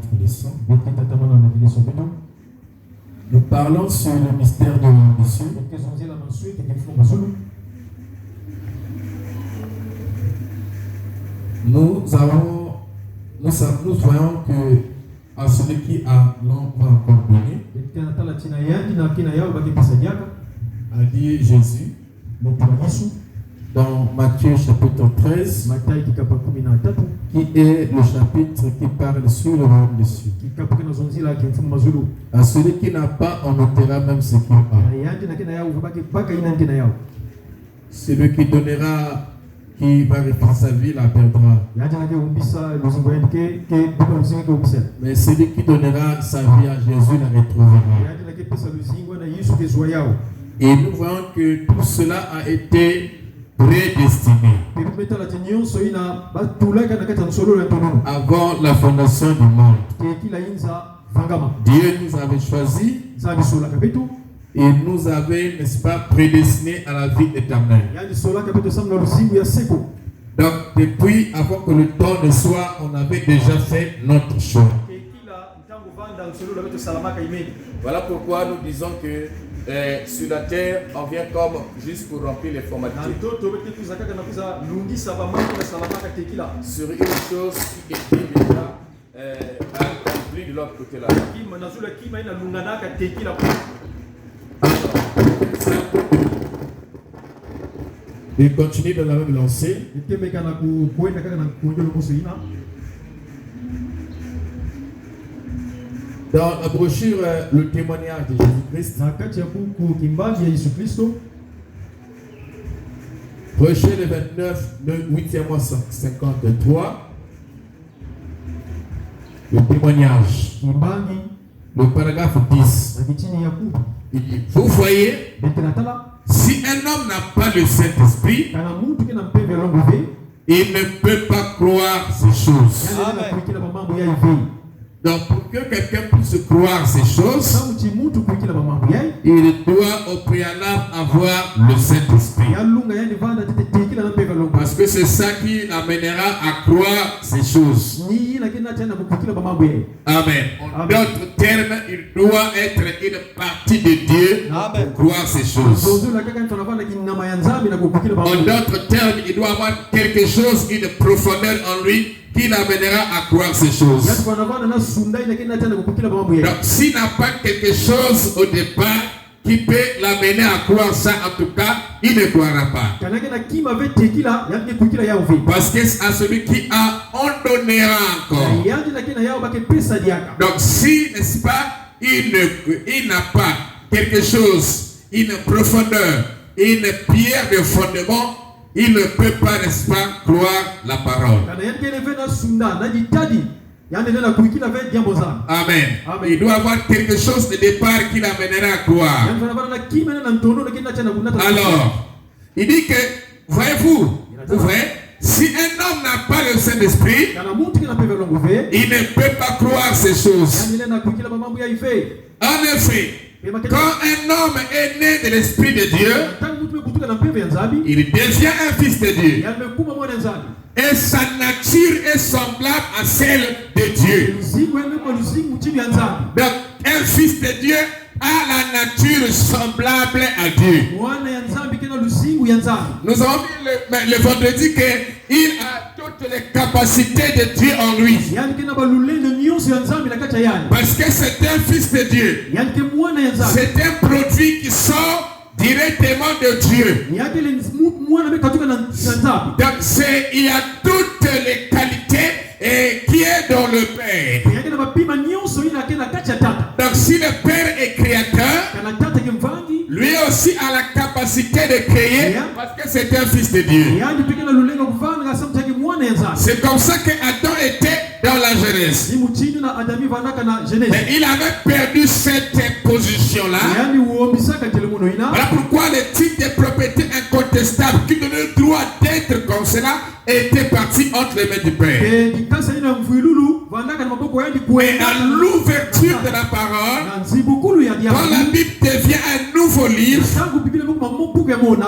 qui descend. Nous parlons sur le mystère de l'ambition. Nous voyons que à celui qui a l'ombre encore donné, a dit Jésus, dans Matthieu chapitre 13, qui est le chapitre qui parle sur le royaume des cieux. À celui qui n'a pas, on ôtera même ce qu'il a. Celui qui donnera, qui va refaire sa vie, la perdra. Mais celui qui donnera sa vie à Jésus la retrouvera. Et nous voyons que tout cela a été prédestiné avant la fondation du monde. Dieu nous avait choisis et nous avait, n'est-ce pas, prédestiné à la vie éternelle. Donc depuis, avant que le temps ne soit, on avait déjà fait notre choix. Voilà pourquoi nous disons que sur la terre, on vient comme juste pour remplir les formalités. Sur une chose qui est déjà accomplie de l'autre côté là. Il continue dans la même lancée. Dans la brochure, le témoignage de Jésus-Christ, brochure le 29, le 8e mois 53, le témoignage, le paragraphe 10. Il dit, vous voyez, si un homme n'a pas le Saint-Esprit, il ne peut pas croire ces choses. Donc, pour que quelqu'un puisse croire ces choses, il doit au préalable avoir le Saint-Esprit. Parce que c'est ça qui l'amènera à croire ces choses. Amen. En d'autres termes, il doit être une partie de Dieu pour croire ces choses. En d'autres termes, il doit avoir quelque chose, une profondeur en lui qui l'amènera à croire ces choses. Donc, s'il n'a pas quelque chose au départ qui peut l'amener à croire ça, en tout cas, il ne croira pas. Parce que à celui qui a, on donnera encore. Donc, si, n'est-ce pas, il n'a pas quelque chose, une profondeur, une pierre de fondement, il ne peut pas, n'est-ce pas, croire la parole. Amen. Il doit avoir quelque chose de départ qui l'amènera à croire. Alors, il dit que, voyez-vous, si un homme n'a pas le Saint-Esprit, il ne peut pas croire ces choses. En effet, quand un homme est né de l'Esprit de Dieu, il devient un fils de Dieu. Et sa nature est semblable à celle de Dieu. Donc, un fils de Dieu a la nature semblable à Dieu. Nous avons vu le vendredi qu'il a toutes les capacités de Dieu en lui. Parce que c'est un fils de Dieu. C'est un produit qui sort directement de Dieu. Donc il y a toutes les qualités qui est dans le Père. Donc si le Père est créateur, lui aussi a la capacité de créer parce que c'est un fils de Dieu. C'est comme ça que Adam était dans la Genèse. Mais il avait perdu cette position-là. Voilà pourquoi le titre de propriété incontestable qui donnait le droit d'être comme cela était parti entre les mains du Père. Et à l'ouverture de la parole, quand la Bible devient un nouveau livre,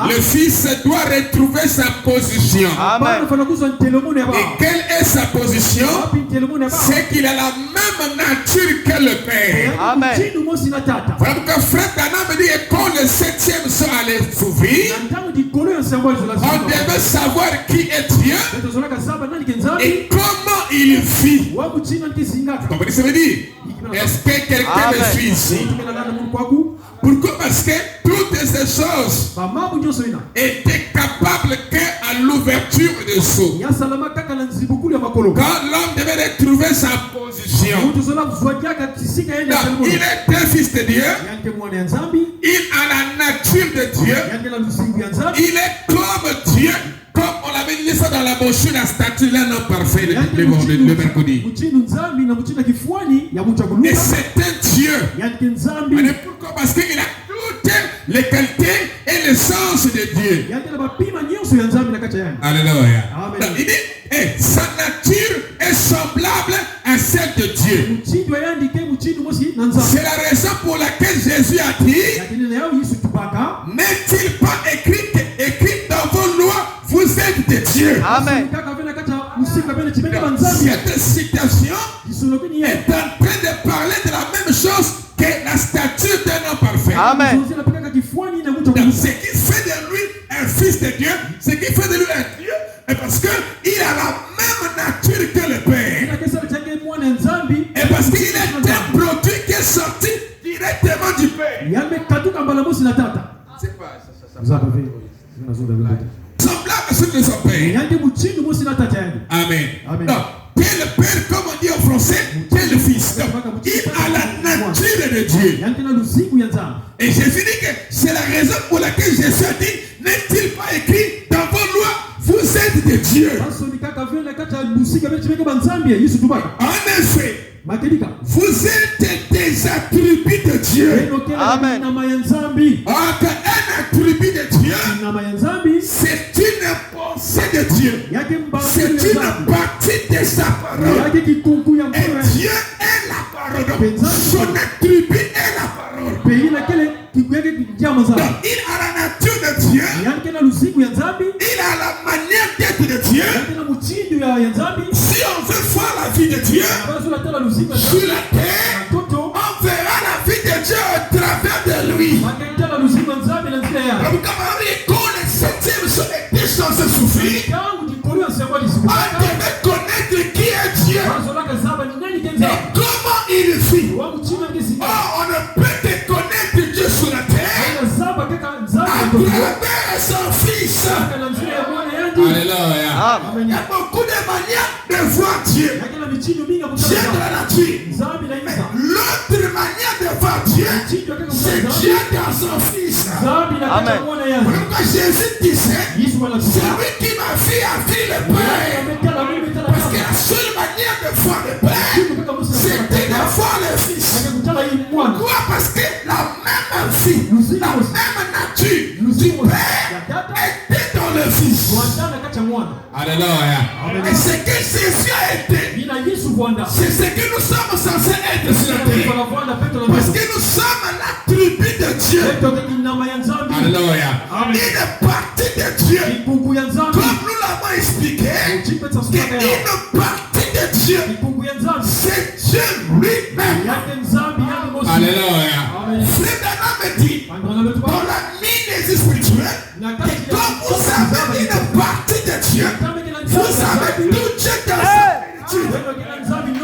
le Fils doit retrouver sa position. Amen. Et quelle est sa position? C'est qu'il a la même même nature que le Père. Amen. Voilà pourquoi frère Branham dit que quand le 7e son allait s'ouvrir, on devait savoir qui est Dieu et comment il vit. Vous comprenez ce que ça veut dire? Est-ce que quelqu'un me suit ici? Pourquoi? Parce que toutes ces choses étaient capables qu'à l'ouverture des sceaux. Quand l'homme devait retrouver sa position, il est un fils de Dieu, il a la nature de Dieu, il est comme Dieu, comme on l'avait dit ça dans la brochure, la statue l'un homme parfait le mercredi. Et c'est un Dieu. Mais pourquoi? Parce qu'il a toutes les qualités et l'essence de Dieu. Alléluia. Il dit, sa nature est semblable à celle de Dieu. C'est la raison pour laquelle Jésus a dit, n'est-il pas écrit dans vos lois, vous êtes des dieux. Amen. Cette citation est en train de parler de la même chose que la stature d'un homme parfait. Amen. Donc, ce qui fait de lui un fils de Dieu, ce qui fait de lui un Dieu, est parce qu'il a la même nature que le Père. Et parce qu'il est un produit qui est sorti directement du Père. C'est pas ça. Semblable à ce que son Père. Amen. Donc, tel le Père, comme on dit en français, tel le Fils. Donc, il a la nature de Dieu. Et Jésus dit que c'est la raison pour laquelle Jésus a dit, n'est-il pas écrit dans vos lois, vous êtes des dieux. En effet, vous êtes des attributs de Dieu. Amen. Un attribut de Dieu, c'est une pensée de Dieu. C'est une partie de sa parole. Et Dieu est la parole. Son attribut est la parole. Donc, il a la nature de Dieu. Il a la manière d'être de Dieu. Si on veut voir la vie de Dieu sur la terre, on verra la vie de Dieu au travers de lui. Quand les 7e sont était censés souffrir, on devait connaître qui est Dieu et comment il vit. Oh, on ne peut que connaître Dieu sur la terre à travers son Fils. Alléluia. Il y a beaucoup de manières de voir Dieu. Dieu de la nature. Mais l'autre manière de voir Dieu, c'est Dieu dans son Fils. Amen. Pourquoi Jésus disait, c'est lui qui m'a fait affiner le Père. Parce que la seule manière de voir le Père, c'était de voir le Fils. Pourquoi? Parce que la même vie, la même nature du Père était dans le Fils. Alléluia. Et ce que Jésus a été, c'est ce que nous sommes censés être sur la terre. Parce que nous sommes l'attribut de Dieu. Alléluia. Une partie de Dieu. Comme nous l'avons expliqué, une partie de Dieu, c'est Dieu lui-même. Alléluia. Frère Branham me dit, dans la mine spirituelle, que quand vous avez une partie de Dieu, vous avez tout Dieu dans sa plénitude.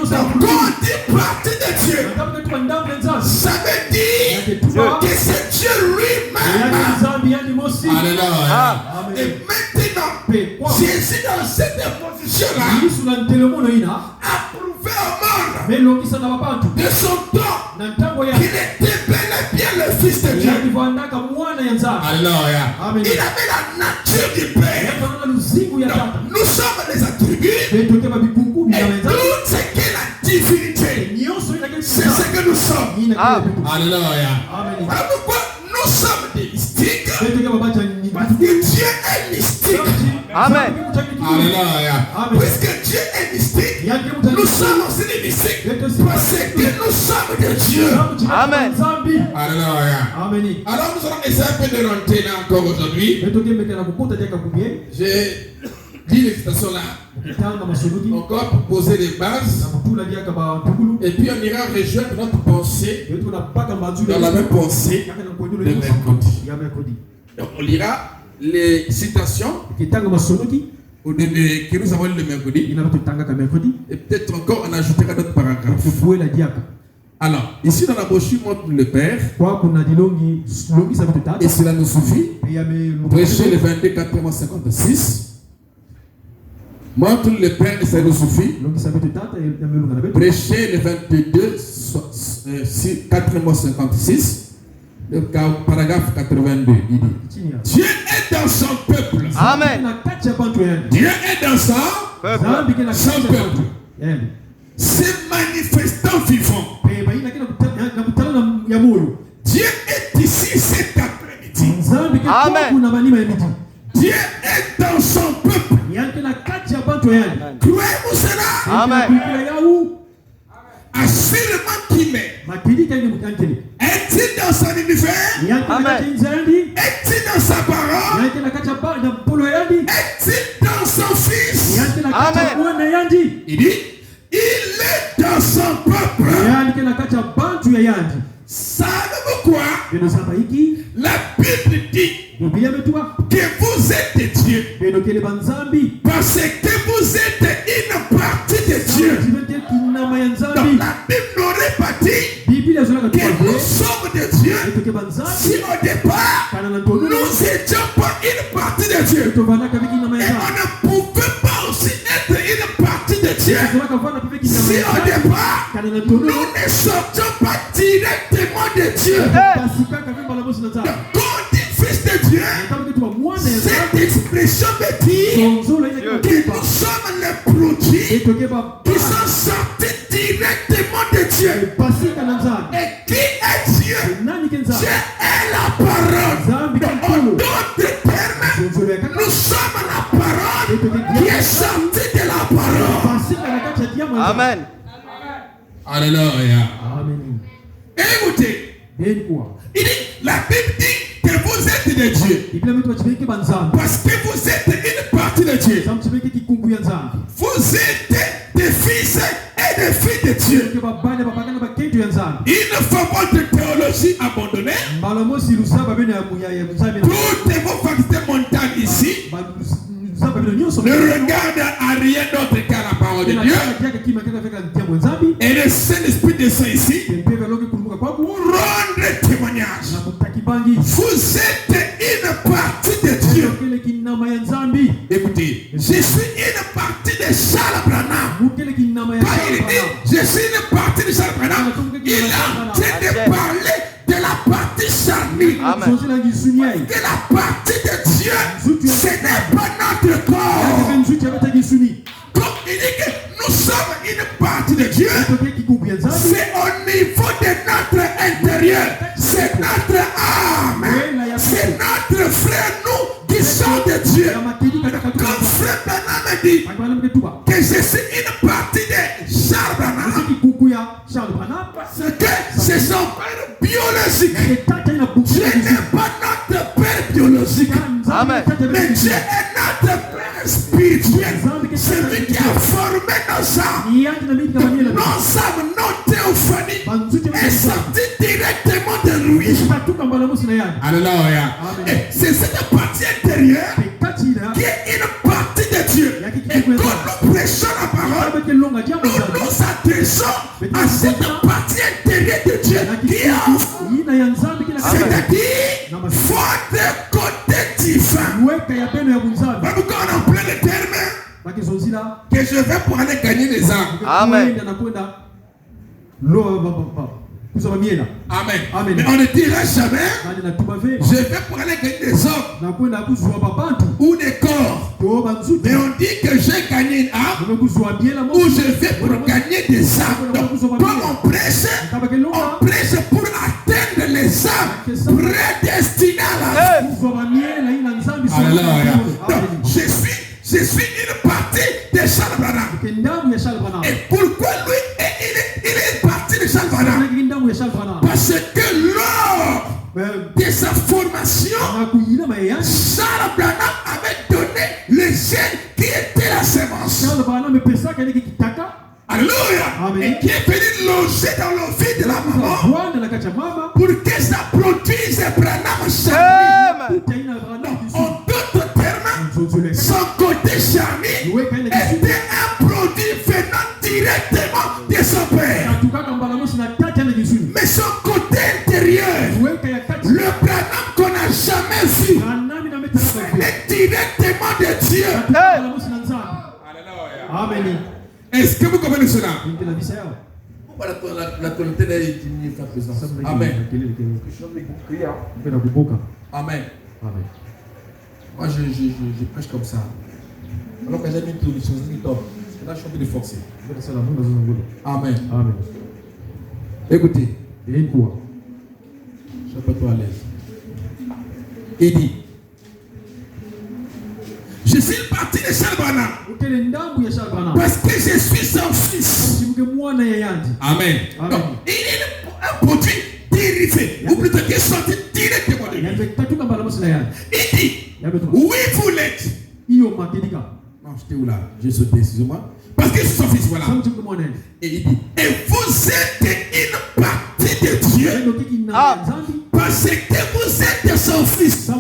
Donc quand on dit partie de Dieu, ça veut dire que c'est Dieu lui-même. Alléluia. Et maintenant, Jésus dans cette position-là a prouvé au monde de son temps qu'il était bel et bien le Fils de Dieu. Alléluia. Il avait la nature du Père. Donc, nous sommes les attributs et tout ce qu'est la divinité, c'est ce que nous sommes. Alléluia. Voilà pourquoi nous sommes des mystiques. Parce que Dieu est mystique. Amen. Alléluia. Puisque Dieu est mystique, nous sommes aussi des mystiques. Parce que nous sommes de Dieu. Amen. Alléluia. Alors nous allons essayer un peu de rentrer là encore aujourd'hui. Dit les citations là. Encore pour poser les bases. Et puis on ira rejoindre notre pensée dans la même pensée de mercredi. Donc on lira les citations au début que nous avons lu le mercredi. Et peut-être encore on ajoutera d'autres paragraphes. Alors, ici dans la brochure, montre le Père. Et cela nous suffit. Prêcher le 22, 4, 56. Montre le Père et ça nous suffit. Prêcher le 22, 4, 56. Le paragraphe 82, il dit Dieu est dans son peuple. Amen. Dieu est dans son peuple. C'est manifestant vivant. Dieu est ici cet après-midi. Amen. Dieu est dans son peuple. Croyez-vous cela? Amen. Assurément qu'il est. Est-il dans son univers? Amen. Est-il dans sa parole? Est-il dans son fils? Amen. Il dit, il est dans son peuple. Savez-vous quoi? La Bible dit que vous êtes des dieux. Parce que vous êtes une partie de Dieu. Donc la Bible n'aurait pas dit que nous sommes des dieux si au départ nous n'étions pas une partie de Dieu. Et on ne pouvait pas aussi être une partie de Dieu si au départ nous ne sortions pas directement de Dieu. Quand on dit fils de Dieu, cette expression veut dire que nous sommes les produits qui sont sortis directement de Dieu. Et qui est Dieu? Dieu est la parole. Donc, en d'autres termes, nous sommes la parole qui est sortie de la parole. Amen. Alléluia. Écoutez, il dit, la Bible dit que vous êtes des dieux. Parce que vous êtes une partie de Dieu. Vous êtes des fils et des filles de Dieu. Il ne faut pas de théologie abandonnée. Toutes vos facultés mentales ici ne regardent à rien d'autre qu'à la parole de Dieu. Et le Saint-Esprit descend ici pour rendre témoignage. Vous êtes une partie de Dieu. Écoutez, je suis une partie de Charles Branham. Quand il dit je suis une partie de Charles Branham, il est en train de parler de la partie charnelle. De la partie de Dieu. Ce n'est pas notre corps. Comme il dit que nous sommes une partie de Dieu, c'est au niveau de notre intérieur. C'est notre âme. C'est notre frère, nous qui sommes de Dieu. Comme frère Branham dit que je suis une partie de Charles Branham, parce que c'est son père biologique. Dieu n'est pas notre père biologique. Amen. Mais Dieu est notre père spirituel. C'est lui qui a formé nos âmes. Nos âmes, nos théophanies est sorti directement de lui. Alléluia. Et c'est cette partie intérieure qui est une partie de Dieu. Et quand nous prêchons la parole, nous nous adressons à cette partie intérieure de Dieu qui est en vous. C'est-à-dire votre côté divin. Quand on emploie le terme que je vais pour aller gagner les âmes. Amen. Amen. Mais on ne dira jamais je vais pour aller gagner des hommes ou des corps. Mais on dit que j'ai gagné une âme ou je vais pour gagner des âmes. Donc, comme on prêche pour atteindre les âmes prédestinées à la vie. Alléluia. Donc, je suis une partie de Charles Branham. Et pourquoi lui il est une partie de Charles Branham? Parce que lors de sa formation, Charles Branham avait donné le gène qui est et qui est venu loger dans le vie de la maman pour que ça produise Branham Charlie. En d'autres termes, son côté Charlie était un produit venant directement de son père. Mais son côté intérieur, le Branham qu'on n'a jamais vu, venait directement de Dieu. Amen. Est-ce que vous comprenez cela? Amen. Amen. Moi, je prêche comme ça. Alors que j'ai mis toutes les choses, là, je suis en train de forcer. Amen. Amen. Écoutez, Et quoi? je suis pas trop à l'aise. Il dit, je suis parti de Charles Branham parce que je suis son fils. Amen. Donc, il est un produit dérivé, ou plutôt qui est sorti directement de lui. Il dit, oui, vous l'êtes. Non, j'étais où là? J'ai sauté, excusez-moi. Parce que je suis son fils, voilà. Et il dit, et vous êtes une partie de Dieu parce que vous êtes son fils.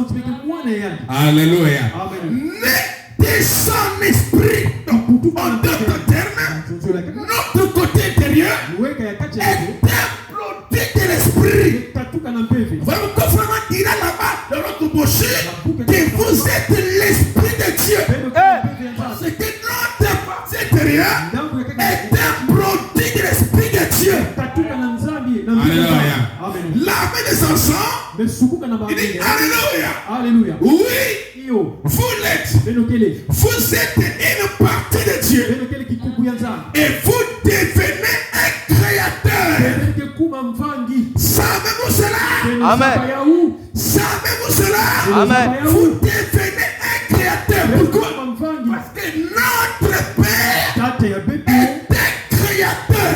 Alléluia. Né de son esprit. Donc, en d'autres termes, notre côté intérieur est un produit de l'esprit. Vraiment, conformément dira là-bas dans notre bouche que vous êtes l'esprit de Dieu. Parce que notre partie intérieure est un produit de l'esprit de Dieu. Alléluia. L'armée des enfants, il dit Alléluia. Oui, vous l'êtes. Vous êtes une partie de Dieu. Et vous devenez un créateur. Savez-vous cela? Amen. Savez-vous cela? Amen. Vous devenez un créateur. Pourquoi? Parce que notre Père est un créateur.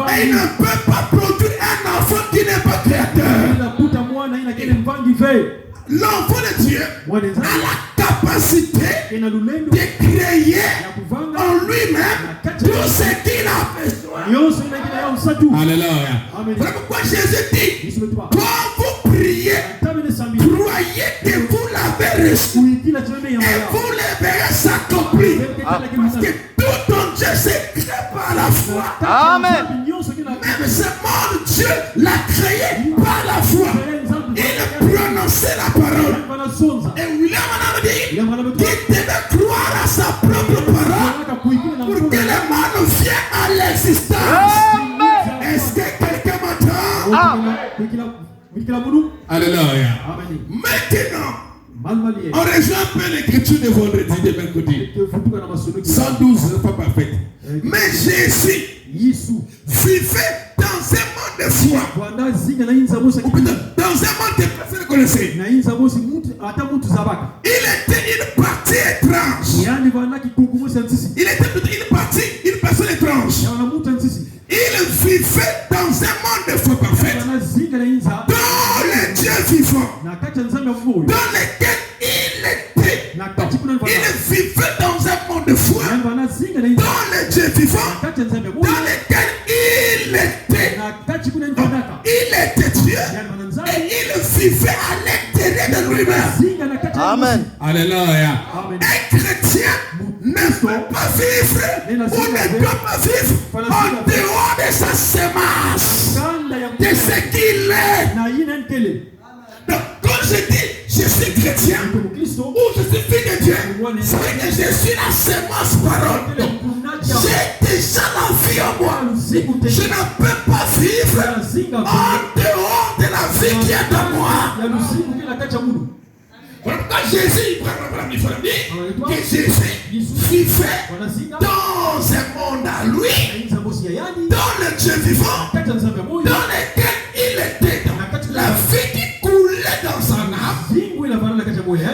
Et il ne peut pas produire un enfant qui n'est pas créateur. L'enfant de Dieu a la capacité de créer en lui-même tout ce qu'il a besoin. Alléluia. Voilà pourquoi Jésus dit, quand vous priez, croyez que vous l'avez reçu et vous le verrez s'accomplir. Parce que tout en Dieu s'est créé par la foi. Amen. Même ce monde, Dieu l'a créé par la foi. Il a prononcé la parole. Et William a dit qu'il devait croire à sa propre parole pour que le monde vienne à l'existence. Est-ce que quelqu'un m'entend? Alléluia. Maintenant, on rejoint un peu l'écriture de vendredi de mercredi. 112 n'est pas parfaite. Mais Jésus vivait dans un monde de foi. Ou plutôt, dans un monde de personnes connaissées. Il était une partie étrange. Il était plutôt une personne étrange. Il vivait dans un monde de foi parfaite. Dans le Dieu vivant. Dans lequel il était. Il vivait dans un monde de foi. Dans le Dieu vivant. Dans lequel il était. Il était Dieu. Et il vivait à l'intérieur de lui-même. Amen. Alléluia. Un chrétien ne peut pas vivre ou ne doit pas vivre en dehors de sa sémence, de ce qu'il est. Donc, quand je dis je suis chrétien ou je suis fille de Dieu, c'est que je suis la sémence parole. Donc, j'ai déjà la vie en moi. Je ne peux pas vivre en dehors de la vie qui est en moi. Pourquoi Jésus, il faut dire que Jésus vivait dans un monde à lui, dans le Dieu vivant, dans lequel il était. La vie qui coulait dans son âme,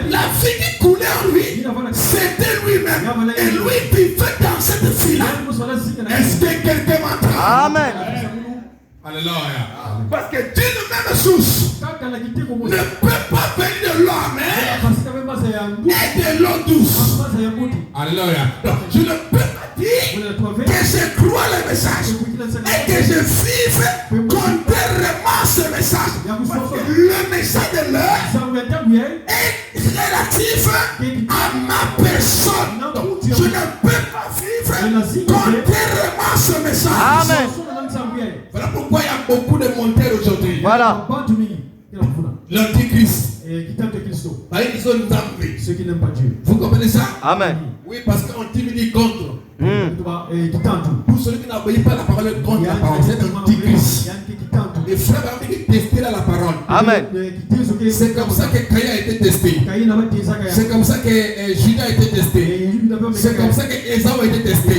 la vie qui coulait en lui, c'était lui-même. Et lui vivait dans cette vie-là. Est-ce que quelqu'un m'entend? Amen. Alléluia. Parce que Dieu de même source ne peut pas venir de l'eau amère et de l'eau douce. Alléluia. Donc, je ne peux pas dit que je crois le message et que je vive contrairement à ce message. Le message de l'heure est relatif à ma personne. Donc, je ne peux pas vivre contrairement à ce message. Amen. Voilà pourquoi il y a beaucoup de monteurs aujourd'hui. Voilà. L'antichrist. Ceux qui n'aiment pas Dieu. Vous comprenez ça? Amen. Oui, parce qu'on dit contre. Pour celui qui n'obéit pas la parole contre la parole, c'est un antichrist. Les frères ont testé la parole. Amen. C'est comme ça que Caïn a été testé. C'est comme ça que Judas a été testé. C'est comme ça que Ésaü a été testé.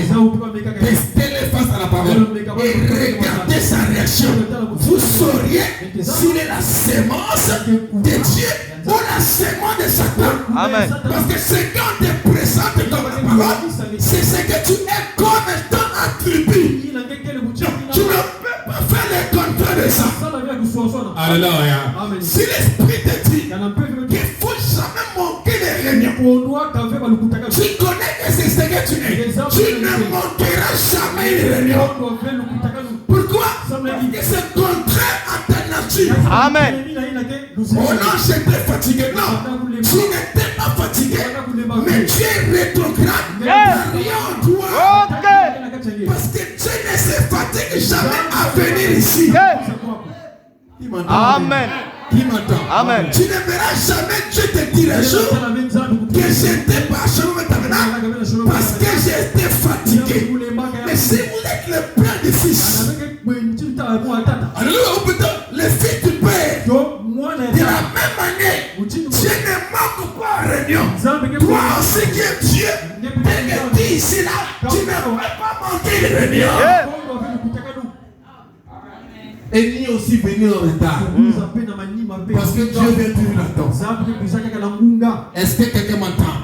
Testez-les face à la parole et regardez sa réaction. Vous sauriez s'il est la sémence de Dieu ou la sémence de Satan. Amen. Parce que ce qu'on te présente comme la parole, c'est ce que tu es comme ton attribut. Tu ne peux pas faire le contraire de ça. Alléluia. Si l'Esprit te dit qu'il ne faut jamais manquer les réunions, tu connais que c'est ce que tu es. Tu ne manqueras jamais les réunions. Pourquoi? Parce que c'est contraire à ta nature. Amen. Oh non, j'étais fatigué. Non, tu n'étais pas fatigué. Mais tu es rétrograde. Rien en toi. Ok. Parce que Dieu ne se fatigue jamais à venir ici. Amen. Qui m'entend? Amen. Tu ne verras jamais Dieu te dire un jour que j'étais pas chemin maintenant parce que j'étais fatigué. Mais si vous êtes le père du fils, alléluia, le fils du père, de la même manière, Dieu ne manque pas à réunion. Toi aussi qui es Dieu, tu es ici là, tu ne peux pas manquer les réunions. Et ni aussi venir en retard. Parce que Dieu vient toujours là-dedans. Est-ce que quelqu'un m'entend?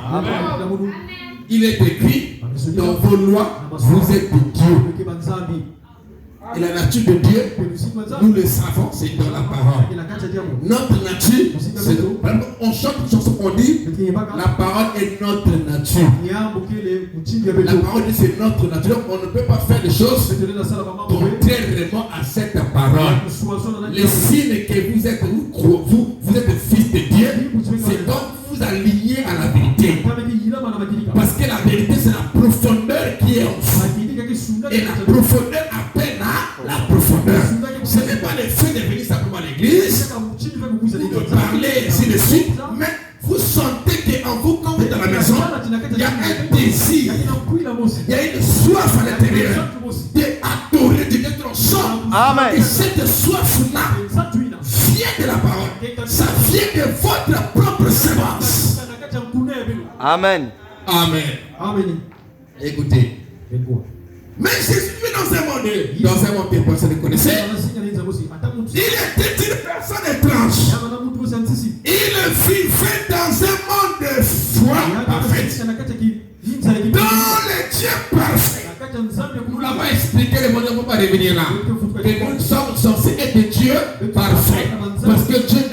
Il est écrit dans vos lois, vous êtes de Dieu. Et la nature de Dieu, nous le savons, c'est dans la parole. Notre nature, c'est on chante une chanson, on dit la parole est notre nature. La parole dit c'est notre nature. On ne peut pas faire des choses contrairement à cette parole. Les signes que vous êtes, vous êtes fils de Dieu, c'est donc vous alignez à la vérité. Parce que la vérité, c'est la profondeur qui est en vous. Et la profondeur appelle à la profondeur. Ce n'est pas le fait de venir simplement à l'église, de parler ainsi de suite, mais vous sentez qu'en vous, quand vous êtes dans la maison, il y a un désir, il y a une soif à l'intérieur d'adorer, d'être ensemble. Amen. Et cette soif-là vient de la parole. Ça vient de votre propre semence. Amen. Amen. Écoutez. Mais Jésus vit dans un monde que personne ne connaissait. Il était une personne étrange. Il vivait dans un monde de foi parfaite. Dans le Dieu parfait. Nous l'avons expliqué, le monde ne peut pas revenir là. Que nous sommes censés être des dieux parfaits. Parce que Dieu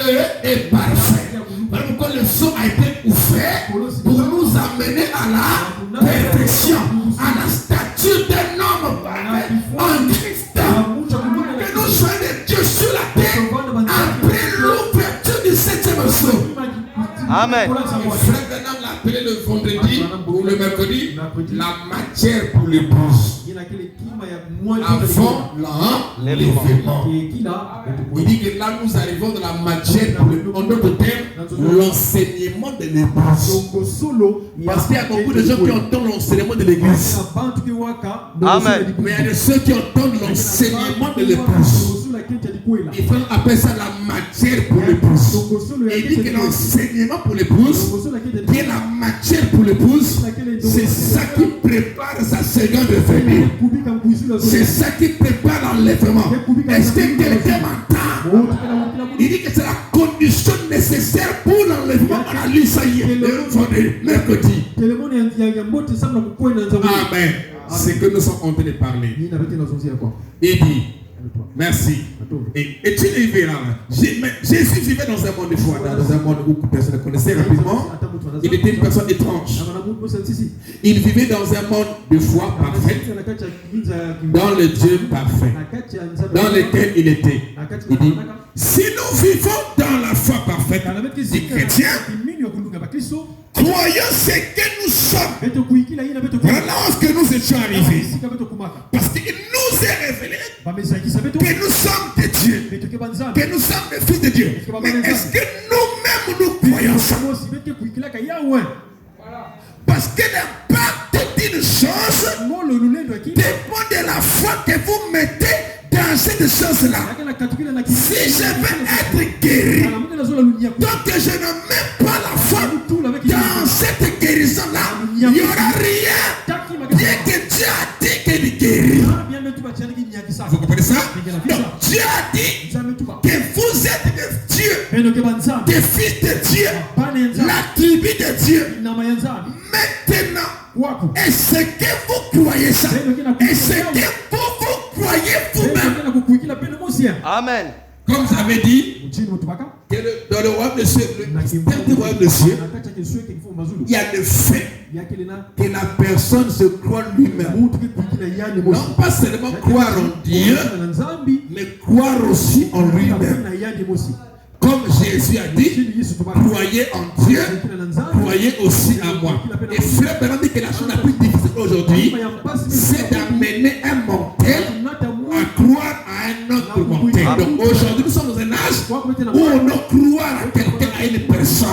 est parfait. Voilà pourquoi le son a été ouvert pour nous amener à la perfection, à la stature d'un homme parfait en Christ. Que nous soyons des dieux sur la terre après l'ouverture du 7e sceau. Amen. Frère Branham l'a appelé le vendredi ou le mercredi la matière pour l'épouse. Avant l'enlèvement. Il dit que là nous arrivons dans la matière pour l'épouse. En d'autres termes, l'enseignement de l'épouse. Parce qu'il y a beaucoup de gens qui entendent l'enseignement de l'église. Amen. Mais il y a de ceux qui entendent l'enseignement de l'épouse. Il faut appeler ça la matière pour l'épouse. Et il dit que l'enseignement pour l'épouse, qui est la matière pour l'épouse, c'est ça qui prépare sa seconde venue. C'est ça qui prépare l'enlèvement. Est-ce que quelqu'un m'entend? Il dit que c'est la condition nécessaire pour l'enlèvement. On a lu ça hier, le mercredi. Amen. C'est que nous sommes en train de parler. Il dit Merci. Et tu les verras. Jésus vivait dans un monde de foi, dans un monde où personne ne connaissait rapidement. Il était une personne étrange. Il vivait dans un monde de foi parfait, dans le Dieu parfait, dans lequel il était. Il dit, si nous vivons dans la foi parfaite des chrétiens, croyons ce que nous sommes. Voilà ce que nous étions arrivés. Parce qu'il nous est révélé que nous sommes des dieux, que nous sommes des fils de Dieu. Mais est-ce que nous-mêmes nous croyons ça? Parce que l'impact d'une chose dépend de la foi que vous mettez dans cette chose-là. Si je veux être guéri, donc je ne mets pas la foi dans cette guérison-là, il n'y aura rien. Bien que Dieu a dit qu'il guérit. Vous comprenez ça? Donc Dieu a dit que vous êtes des dieux, des fils de Dieu, la tribu de Dieu. Maintenant, est-ce que vous croyez ça? Est-ce que vous croyez vous-même? Amen. Comme j'avais dit, dans le royaume de cieux, le système du royaume de cieux, il y a le fait que la personne se croit lui-même. Non pas seulement croire en Dieu, mais croire aussi en lui-même. Comme Jésus a dit, croyez en Dieu, croyez aussi en moi. Et frère Bernard dit que la chose la plus difficile aujourd'hui, c'est d'amener un mortel à croire à un autre mortel. Donc aujourd'hui, nous sommes dans un âge où on doit croire à quelqu'un, à une personne.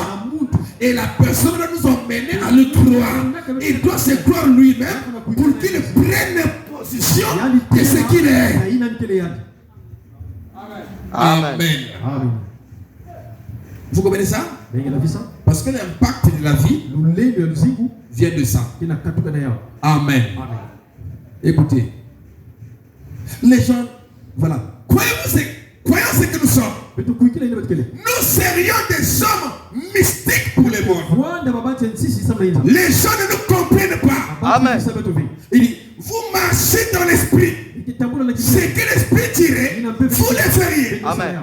Et la personne doit nous emmener à le croire. Il doit se croire lui-même pour qu'il prenne position de ce qu'il est. Amen. Amen. Vous comprenez ça? Parce que l'impact de la vie vient de ça. Amen. Écoutez, les gens, voilà, croyons ce que nous sommes. Nous serions des hommes mystiques pour les morts. Les gens ne nous comprennent pas. Amen. Il dit, vous marchez dans l'esprit. Ce que l'esprit dirait, vous le feriez. Amen.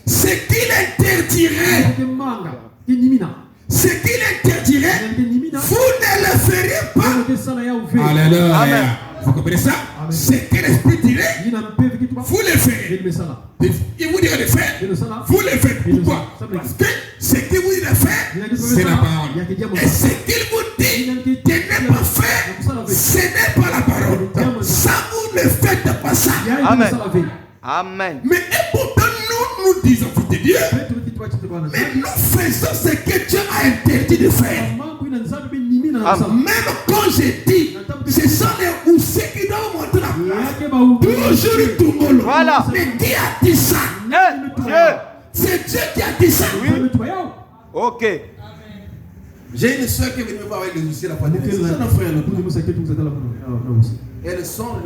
Ce qu'il interdirait, vous ne le feriez pas. Alléluia. Amen. Vous comprenez ça? Ce que l'esprit dirait, vous le ferez. Il vous dirait de faire, vous le faites. Pourquoi? Parce que ce qu'il vous dit de faire, c'est la parole. Et ce qu'il vous dit de ne pas faire, ce n'est pas la parole. Donc, ça, vous ne faites pas ça. Amen. Amen. Mais et pourtant, nous disons fils de Dieu, mais nous faisons ce que Dieu a interdit de faire. Même quand je dis, ce sont les oussiers qui doivent montrer la place. Toujours tout le monde. Voilà. Mais qui a dit ça? Dieu. C'est Dieu qui a dit ça. Oui. Ok. J'ai une soeur qui est venue me voir avec les oussiers la fois dernière. Elles sont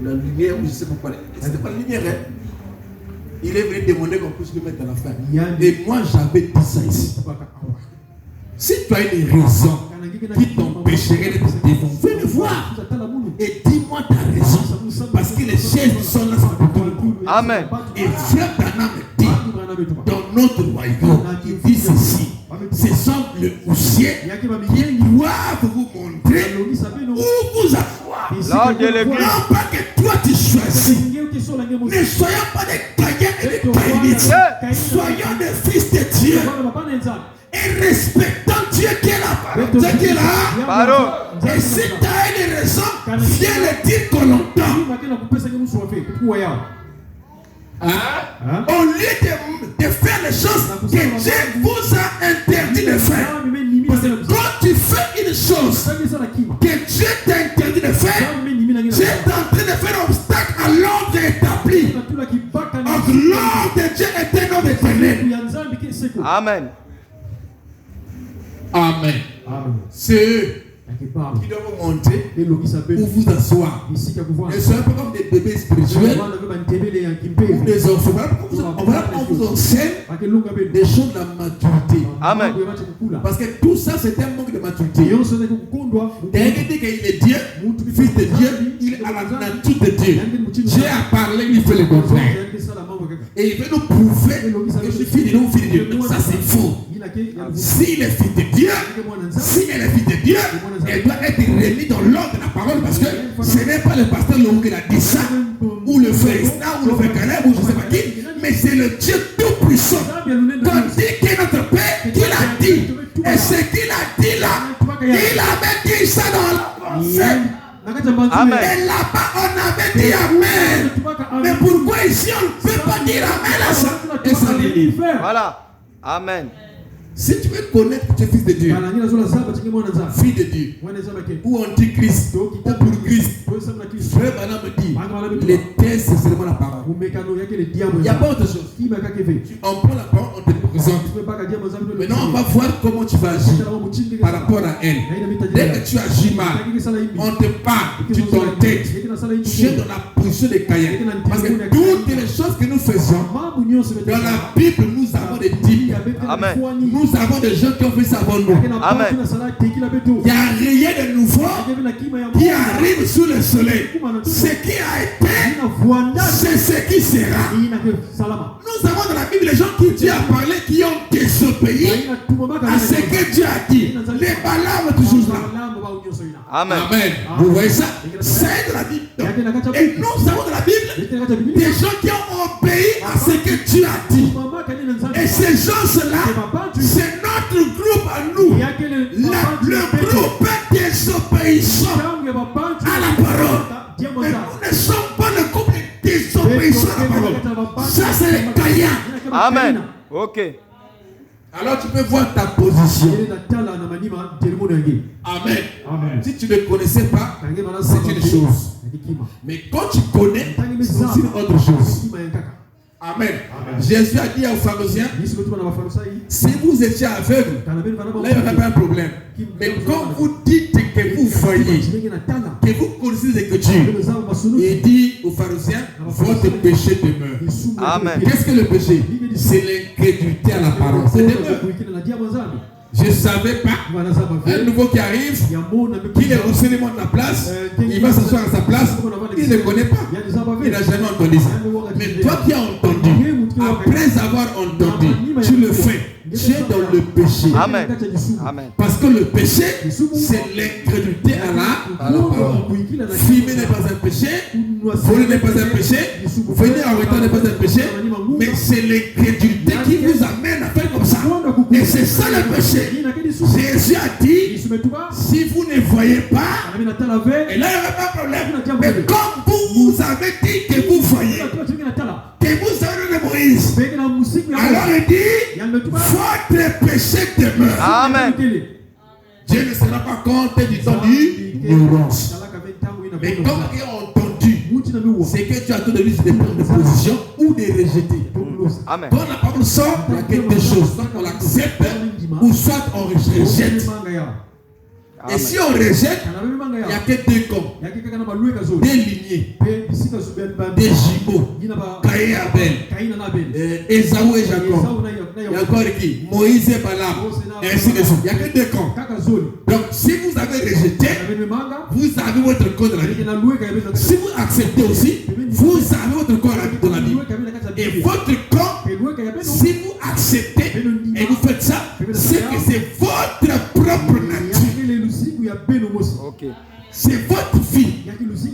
la lumière, je ne sais pas pourquoi. C'était pas la lumière, hein? Il est venu demander qu'on puisse le mettre à la fin. Et moi, j'avais dit ça ici. Si tu as une raison qui t'empêcherait d'être dévoué, viens me voir et dis-moi ta raison. Parce que les chaises sont là pour tout le monde. Amen. Et frère Branham me dit, dans notre royaume, il dit ceci. Ce sont les poussiers qui doivent vous montrer où vous asseoir. Non pas que toi tu choisis. Ne soyons pas des caïens et des caïnites. Soyons des fils de Dieu. Et respectons Dieu qui est là. Dieu qui est là. Et si tu as une raison, viens le dire qu'on l'entend. Au lieu de faire les choses que Dieu vous a interdit de faire. Parce que quand tu fais une chose que Dieu t'a interdit de faire, Dieu est en train de faire un obstacle à l'ordre établi. Donc l'ordre de Dieu est un ordre éternel. Amen. Amen. C'est eux qui doivent vous montrer où vous asseoir. Et c'est un peu comme des bébés spirituels ou des enfants. On vous enseigne des choses de la maturité. Amen. Parce que tout ça, c'est un manque de maturité. Dès qu'il dit qu'il est Dieu, fils de Dieu, il a la nature de Dieu. Dieu a parlé, il fait le contraire. Et il veut nous prouver que je suis fille de Dieu, fille de Dieu. Ça c'est faux. S'il est fille de Dieu, si elle est fille de Dieu, elle doit être remise dans l'ordre de la parole parce que ce n'est pas le pasteur Lou qui a dit ça, ou le frère Isna, ou le frère Caleb, ou je ne sais pas qui, mais c'est le Dieu tout-puissant. Tandis que notre Père qui l'a dit, et ce qu'il a dit là, il avait dit ça dans l'enfer. Amen. Et là-bas, on avait dit Amen. Mais pourquoi ici, on ne peut pas dire Amen à ça? Et ça délivre. Voilà. Amen. Si tu veux connaître que tu es fils de Dieu, fille de Dieu, ou antichrist, ou pour Christ, frère Bana me dit, les tests, c'est seulement la parole. Il n'y a pas autre chose. On prend la parole, on te présente. Maintenant, on va voir comment tu vas agir par rapport à elle. Dès que tu agis mal, on te parle, tu t'entêtes, tu es dans la position de Caïn. Parce que toutes les choses que nous faisons, dans la Bible, nous avons des types. Amen. Nous avons des gens qui ont fait ça avant nous. Amen. Il n'y a rien de nouveau qui arrive sous le soleil. Ce qui a été, c'est ce qui sera. Nous avons dans la Bible les gens qui Dieu a parlé, qui ont désobéi à ce que Dieu a dit. Les Balaam toujours là. Amen. Amen. Vous voyez ça? C'est de la Bible. Et nous avons dans la Bible des gens qui ont obéi à ce que Dieu a dit. Et ces gens-là, c'est notre groupe à nous. Le groupe désobéissant à la parole. Mais nous ne sommes pas le groupe désobéissant à la parole. Ça, c'est les Caïens. Amen. Ok. Alors tu peux voir ta position. Amen. Si tu ne connaissais pas, c'est une chose. Mais quand tu connais, c'est aussi une autre chose. Amen. Jésus a dit aux pharisiens, si vous étiez aveugle, là il n'y aurait pas un problème. Mais quand vous dites que vous voyez, que vous connaissez les Écritures, il dit aux pharisiens, votre péché demeure. Amen. Qu'est-ce que le péché? C'est l'incrédulité à la parole. C'est demeure. Je ne savais pas. Un nouveau qui arrive, qui est au cinéma de la place, il va s'asseoir à sa place, il ne connaît pas. Il n'a jamais entendu ça. Mais toi qui as entendu, après avoir entendu, tu le fais. Tu es dans le péché. Amen. Amen. Parce que le péché, c'est l'incrédulité à la parole. Fumer n'est pas un péché, voler n'est pas un péché, venir en retard n'est pas un péché, mais c'est l'incrédulité qui vous amène à faire comme ça. Et c'est ça le péché. Jésus a dit, si vous ne voyez pas, et là il n'y aura pas de problème. Mais comme vous avez dit que vous voyez, que vous avez de Moïse, alors il dit, votre péché demeure. Amen. Dieu ne sera pas contre du temps d'ignorance. Mais comme il a entendu, c'est que tu as tout de lui de prendre des positions ou de rejeter. Amen. Quand la parole sort, il y a quelque chose. Soit on l'accepte ou soit on rejette. Et si on rejette, il n'y a que deux camps, des lignées, des jumeaux, Caïn et Abel, Esaü et Jacob. Il y a encore qui? Moïse et Balaam. Et ainsi de suite. Il n'y a que deux camps. Donc si vous avez rejeté, vous avez votre camp de la Bible. Si vous acceptez aussi, vous avez votre camp de la Bible. Et votre camp, si vous acceptez et vous faites ça, c'est que c'est votre propre nature. Ok. C'est votre vie.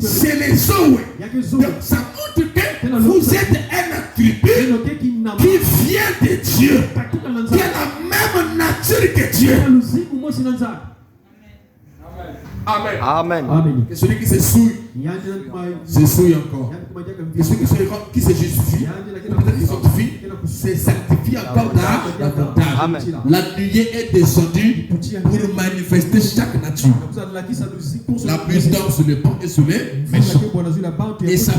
C'est les Zoé. Donc ça montre que vous êtes un attribut qui vient de Dieu, qui a la même nature que Dieu. Amen. Amen. Et celui qui se souille encore. Et celui qui se justifie, peut-être qui sanctifie, se sanctifie encore davantage. Amen. La nuée est descendue pour manifester chaque nature. La pluie tombe sur le bon et sur les méchants. Et ça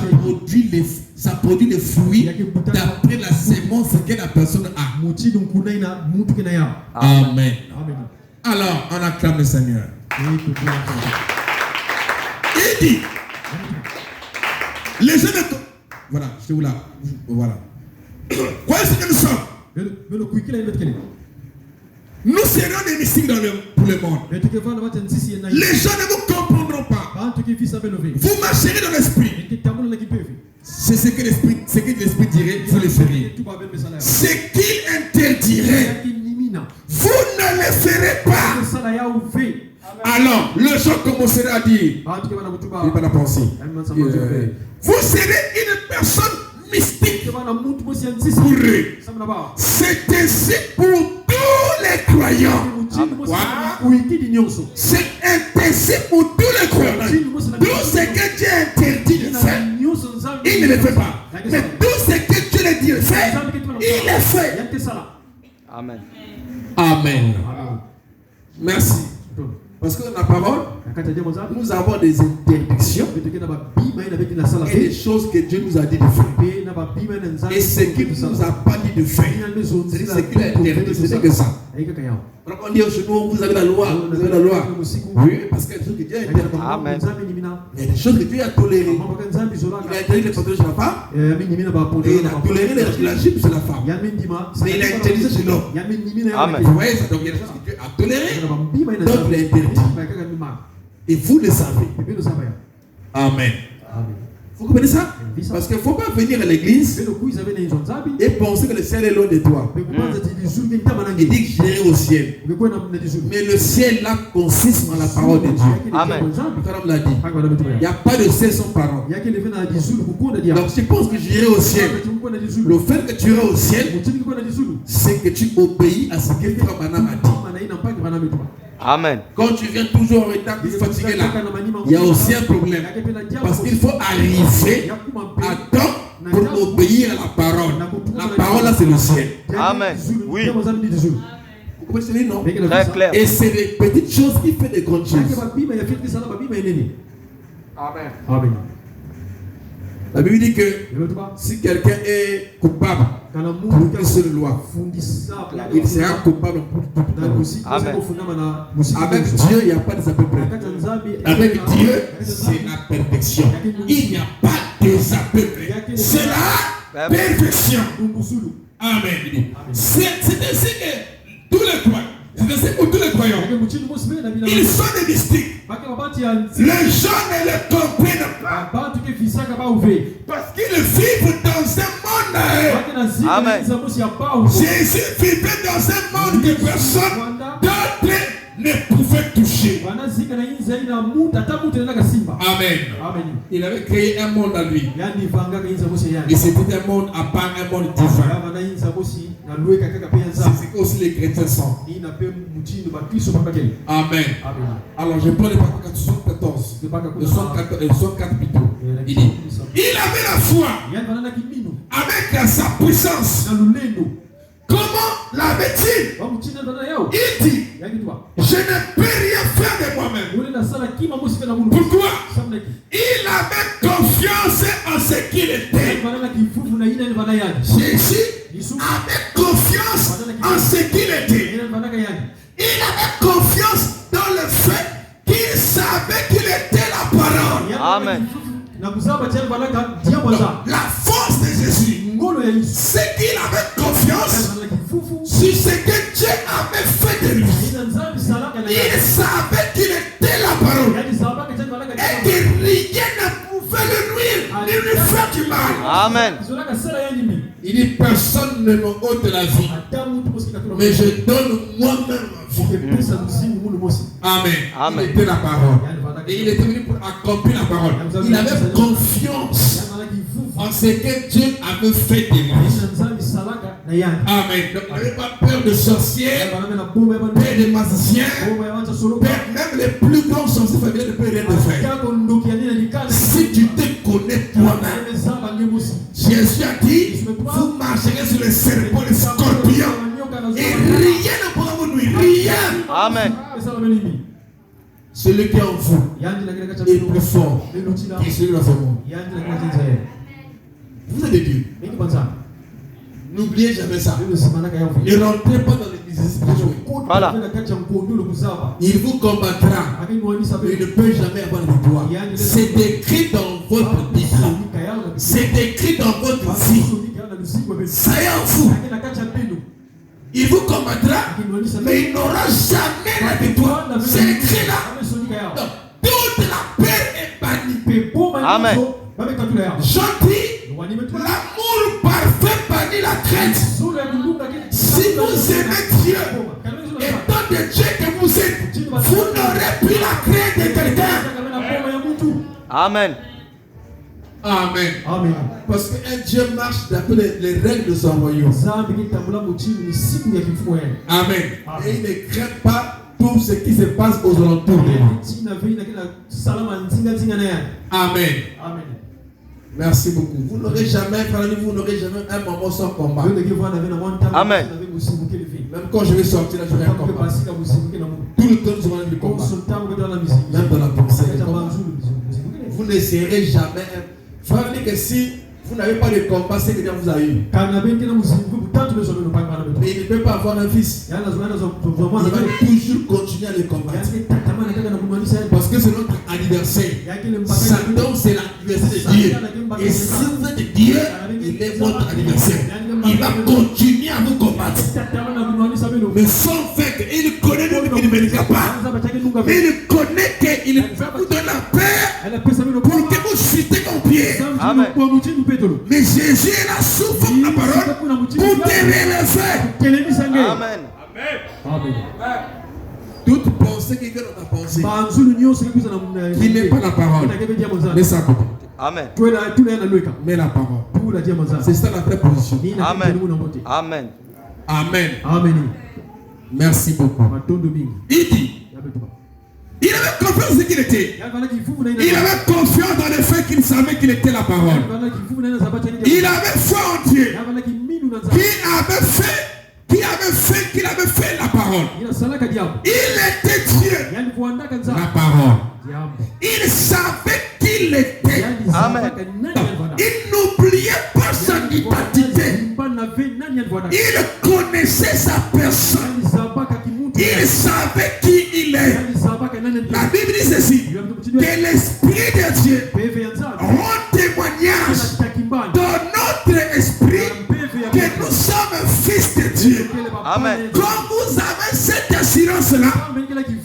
produit les fruits d'après la sémence que la personne a. Amen. Alors, on acclame le Seigneur. Il dit, les jeunes... Voilà, je vous là. Voilà. Quoi est-ce que nous sommes? Nous serons des mystiques pour le monde. Les gens ne vous comprendront pas. Vous marcherez dans l'esprit. C'est ce que l'esprit dirait, vous le feriez. Ce qu'il interdirait, vous ne le ferez pas. Alors, le gens commencera à dire, il n'est pas la pensée. Vous serez une personne mystique pour eux. C'est ainsi pour tous les croyants. C'est ainsi pour tous les croyants. Tout ce que Dieu interdit de faire, il ne le fait pas. Mais tout ce que Dieu le dit de faire, il le fait. Amen. Amen. Merci. Parce que dans la parole, nous avons des interdictions et des choses que Dieu nous a dit de faire. Et ce qu'il ne nous a pas dit de faire, c'est ce qu'il a interdit, c'est que ça. Alors on dit chez nous, vous avez la loi, vous avez la loi. Oui, parce qu'il y a des choses que Dieu a interdites. Amen. Il y a des choses que Dieu a tolérées. Il a interdit les pantalons chez la femme, et il a toléré la jupe chez la femme. Mais il a interdit ça chez l'homme. Amen. Vous voyez ça, donc il y a des choses que Dieu a tolérées, donc il a interdit. Et vous le savez. Amen. Vous comprenez ça? Parce qu'il ne faut pas venir à l'église et penser que le ciel est loin de toi. Il dit que j'irai au ciel. Mais le ciel là consiste en la parole de Dieu. Amen. Comme l'a dit. Il n'y a pas de ciel sans parole. Donc je pense que j'irai au ciel. Le fait que tu iras au ciel, c'est que tu obéis à ce que Frère Branham a dit. Amen. Quand tu viens toujours en retard, tu es fatigué là, il y a aussi un problème. Parce qu'il faut arriver à temps pour obéir à la parole. La parole là, c'est le ciel. Amen. Oui. Vous comprenez, non? Très clair. Et c'est des petites choses qui font des grandes choses. Amen. Amen. La Bible dit que si quelqu'un est coupable pour une seule loi, il sera coupable pour toute la loi. Amen. Avec Dieu, il n'y a pas de à peu près. Avec Dieu, c'est la perfection. Il n'y a pas de à peu près. C'est la perfection. Amen. C'est ainsi que tous les croyants. C'est ainsi pour tous les croyants. Ils sont des mystiques. Les gens ne le comprennent pas. Parce qu'ils vivent dans un monde. Amen. Jésus vivait dans un monde que personne d'autre ne pouvait toucher. Amen. Il avait créé un monde à lui. Et c'était un monde à part, un monde divin. C'est ce que aussi les chrétiens sont. Amen. Alors je prends les Pâques 74. Le 104 plutôt. Il dit, il avait la foi avec sa puissance. Comment l'avait-il? Il dit, je ne peux rien faire de moi-même. Pourquoi? Il avait confiance en ce qu'il était. Jésus avait confiance en ce qu'il était. Il avait confiance dans le fait qu'il savait qu'il était la parole. Amen. La force de Jésus, c'est qu'il avait confiance sur ce que Dieu avait fait de lui. Il savait qu'il était la parole et que rien ne pouvait le nuire, ni lui faire du mal. Amen. Il dit, personne ne m'ôte la vie, mais je donne moi-même ma vie. Amen. Amen. Il était la parole. Et il était venu pour accomplir la parole. Il avait confiance en ce que Dieu avait fait de lui. Amen. Donc, il n'avait pas peur de sorcières, peur de magiciens, même les plus grands sorciers familiers ne peuvent rien te faire. Si tu te connais toi-même, Jésus a dit, vous marcherez sur les serpents, les scorpions, et rien ne pourra vous nuire. Rien. Amen. Celui qui est en vous est plus fort que celui dans ce monde. Vous êtes de Dieu. N'oubliez jamais ça. Ne rentrez pas dans les spirituels. Voilà. Il vous combattra. Mais il ne peut jamais avoir de victoire. C'est écrit dans votre Bible. C'est écrit dans votre vie. Ça y est en vous. Il vous combattra, mais il n'aura jamais la victoire. C'est écrit là. Donc, toute la peur est bannie. Amen. Gentil, l'amour parfait parmi la crainte. Si vous aimez Dieu, étant de Dieu que vous êtes, vous n'aurez plus la crainte de quelqu'un. Amen. Amen. Amen. Parce qu'un Dieu marche d'après les règles de son royaume. Amen. Et il ne craint pas tout ce qui se passe aux alentours de lui. Amen. Amen. Merci beaucoup. Vous n'aurez jamais, vous n'aurez jamais un moment sans combat. Amen. Même quand je vais sortir là, je vais un combat. Tout le temps, nous aurons du combat. Même dans la pensée. Vous n'essayerez jamais. Frère, dit que si vous n'avez pas de combat, c'est que Dieu vous a eu. Mais il ne peut pas avoir un fils. Il va toujours continuer à le combattre. Parce que c'est notre anniversaire. Satan, c'est l'anniversaire de Dieu. Et si vous êtes Dieu, il est votre anniversaire. Il va continuer à vous combattre. Mais sans fait qu'il connaît nous qu'il ne mérite pas. Mais il connaît qu'il vous donne la paix pour que vous chutez au pied. Amen. Mais Jésus est là sous forme la parole pour te relever. Amen. Amen. Toute pensée qui vient dans ta pensée, qui n'est pas la parole, mais ça compte. Amen. Mais la parole. C'est ça la vraie position. Amen. Amen. Amen. Amen. Merci beaucoup. Il dit, il avait confiance en ce qu'il était. Il avait confiance dans le fait qu'il savait qu'il était la parole. Il avait foi en Dieu. Qui avait fait la parole. Il était Dieu. La parole. Il savait qu'il était. Amen. Il n'oubliait pas son identité. Il connaissait sa personne. Il savait qui il est. La Bible dit ceci, que l'Esprit de Dieu rend témoignage dans notre esprit que nous sommes fils de Dieu. Amen. Quand vous avez cette assurance-là,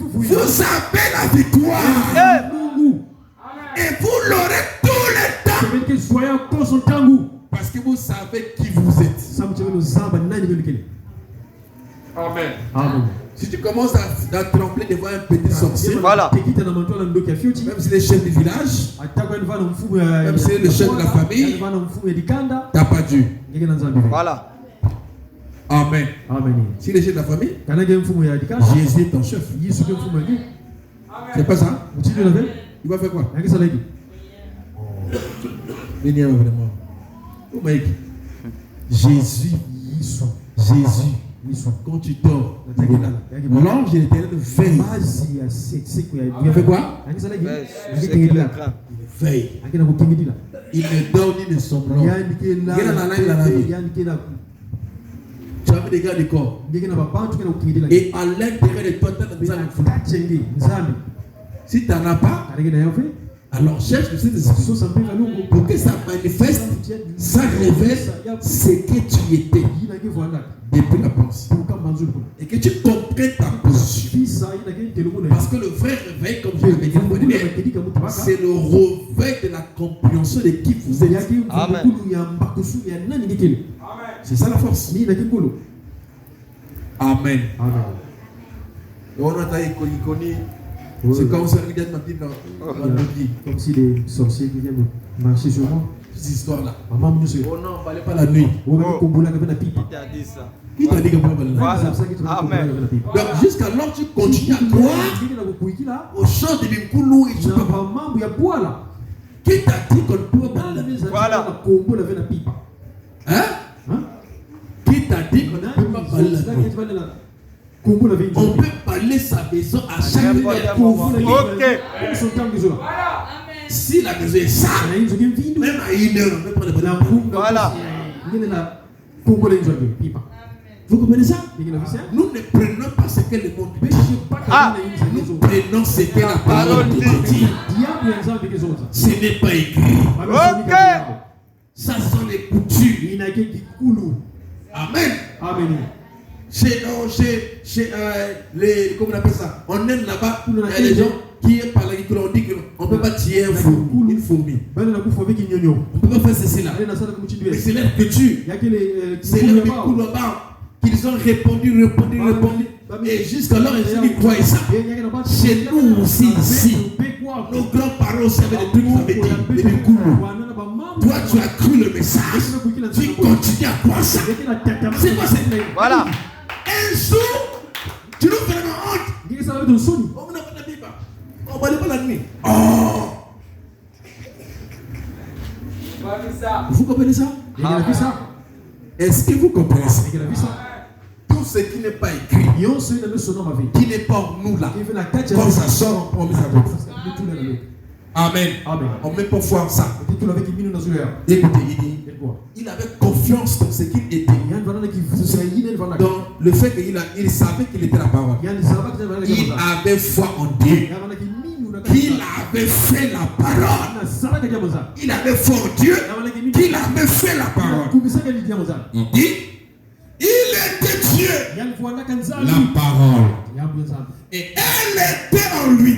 vous avez la victoire. Et vous l'aurez tout le temps. Parce que vous savez qui vous êtes. Amen. Amen. Si tu commences à trembler devant un petit sorcier, voilà. Même si c'est le chef du village, même si c'est le chef de la famille, tu n'as pas Dieu. Voilà. Amen. Amen. Si le chef de la famille, Jésus est ton chef. C'est pas ça? Il va faire quoi? Venez vraiment. Jésus. Quand tu dors, l'ange de l'Éternel veille. Il fait quoi? Il veille. Il ne dort ni ne somnole. Tu as vu des gars du corps. Et à l'intérieur de toi, tu as un. Si tu n'en as pas, alors cherche le Saint-Esprit pour que ça manifeste, ça révèle ce que tu étais depuis la pensée. Et que tu comprennes ta position. Parce que le vrai réveil, comme je l'avais dit, c'est le réveil de la compréhension de qui vous êtes. Amen. C'est ça la force. Amen. C'est comme ça, regarde ma Bible. Comme si des sorciers qui viennent marcher sur moi. Cette histoire-là. Oh non, il ne fallait pas la nuit. Qui t'a dit ça? Qui t'a dit qu'on ne fallait pas la nuit? Amen. Donc jusqu'alors tu continues à croire au chant de l'Impoulou et tu peux pas. Qui t'a dit qu'on ne peut pas la nuit? Voilà. Hein? Qui t'a dit qu'on ne peut pas parler la nuit? On peut parler sa maison à chaque fois. Si la maison est sale, même à 1 heure, on peut prendre de la boue. Voilà. Vous comprenez ça? Nous ne prenons pas ce que le monde dit. Nous prenons ce que la parole dit. Ce n'est pas écrit. Ok. Ça sont les coutumes. Amen. Amen. Chez comment on appelle ça? On aime là-bas, il y a des gens qui parlent que l'on dit qu'on ne peut pas tuer une fourmi. On ne peut pas faire ceci là. Mais c'est l'air que tu. C'est l'air que qu'ils ont répondu. Et jusqu'alors, ils croient ça. Chez nous aussi, ici, nos grands-parents savaient des trucs avec des coups. Toi, tu as cru le message. Tu continues à croire ça. C'est quoi cette lèvre? Voilà. Un jour, tu nous fais la honte. On va aller pas la nuit. Oh! Vous comprenez ça? Est-ce que vous comprenez ça? Tout ce qui n'est pas écrit, qui n'est pas en nous là, quand ça sort, on met ça pour vous. Amen. On met pas foi en ça. Écoutez, il avait confiance dans ce qu'il était. Dans le fait qu'il savait qu'il était la parole. Il avait foi en Dieu. Qu'il avait fait la parole. Il avait foi en Dieu. Qu'il avait fait la parole. Il dit, il était Dieu. La parole. Et elle était en lui.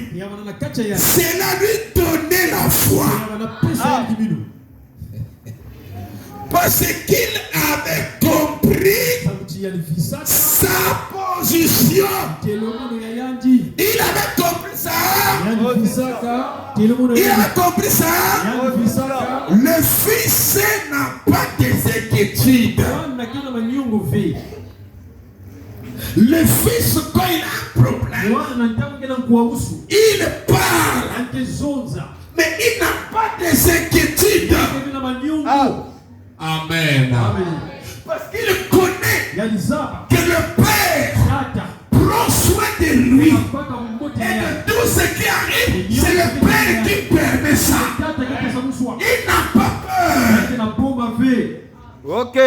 Cela lui donnait la foi. Parce qu'il avait compris sa position. Il avait compris ça. Il avait compris ça. Le fils n'a pas des inquiétudes. Le fils, quand il a un problème, il parle. Mais il n'a pas des inquiétudes. Amen. Parce qu'il connaît que le Père prend soin de lui. Et de tout ce qui arrive, c'est le Père qui permet ça. Il n'a pas peur. Ok.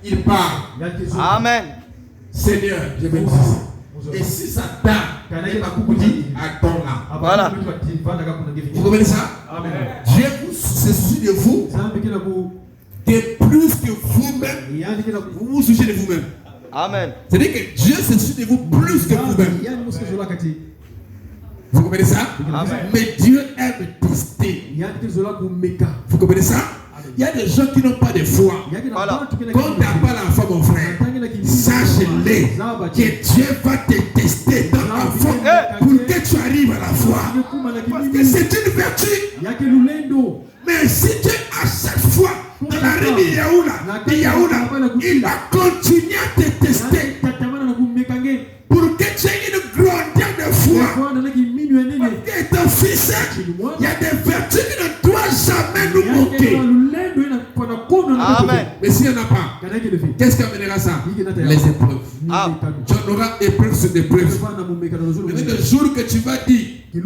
Il parle. Amen. Seigneur, je vais dire ça. Et si ça t'a, attends là. Voilà. Vous comprenez ça? Dieu se soucie de vous. Que plus que vous-même, vous vous souciez de vous-même. Amen. C'est-à-dire que Dieu se soucie de vous plus que vous-même. Vous comprenez ça? Amen. Mais Dieu aime tester. Vous comprenez ça? Il y a des gens qui n'ont pas de foi. Voilà. Quand tu n'as pas la foi, mon frère, sache-le que Dieu va te tester dans la foi pour que tu arrives à la foi. Parce que c'est une vertu. Mais si tu es à chaque fois dans la rue de Yaoula, il va continuer à te tester pour que tu aies une grandeur de foi. Parce que ton fils, il y a des vertus qui ne doivent jamais nous manquer. Amen. Mais s'il n'y en a pas, qu'est-ce qui amènera ça? Les épreuves. Tu en auras épreuve sur épreuve. Mais le jour que tu vas dire, que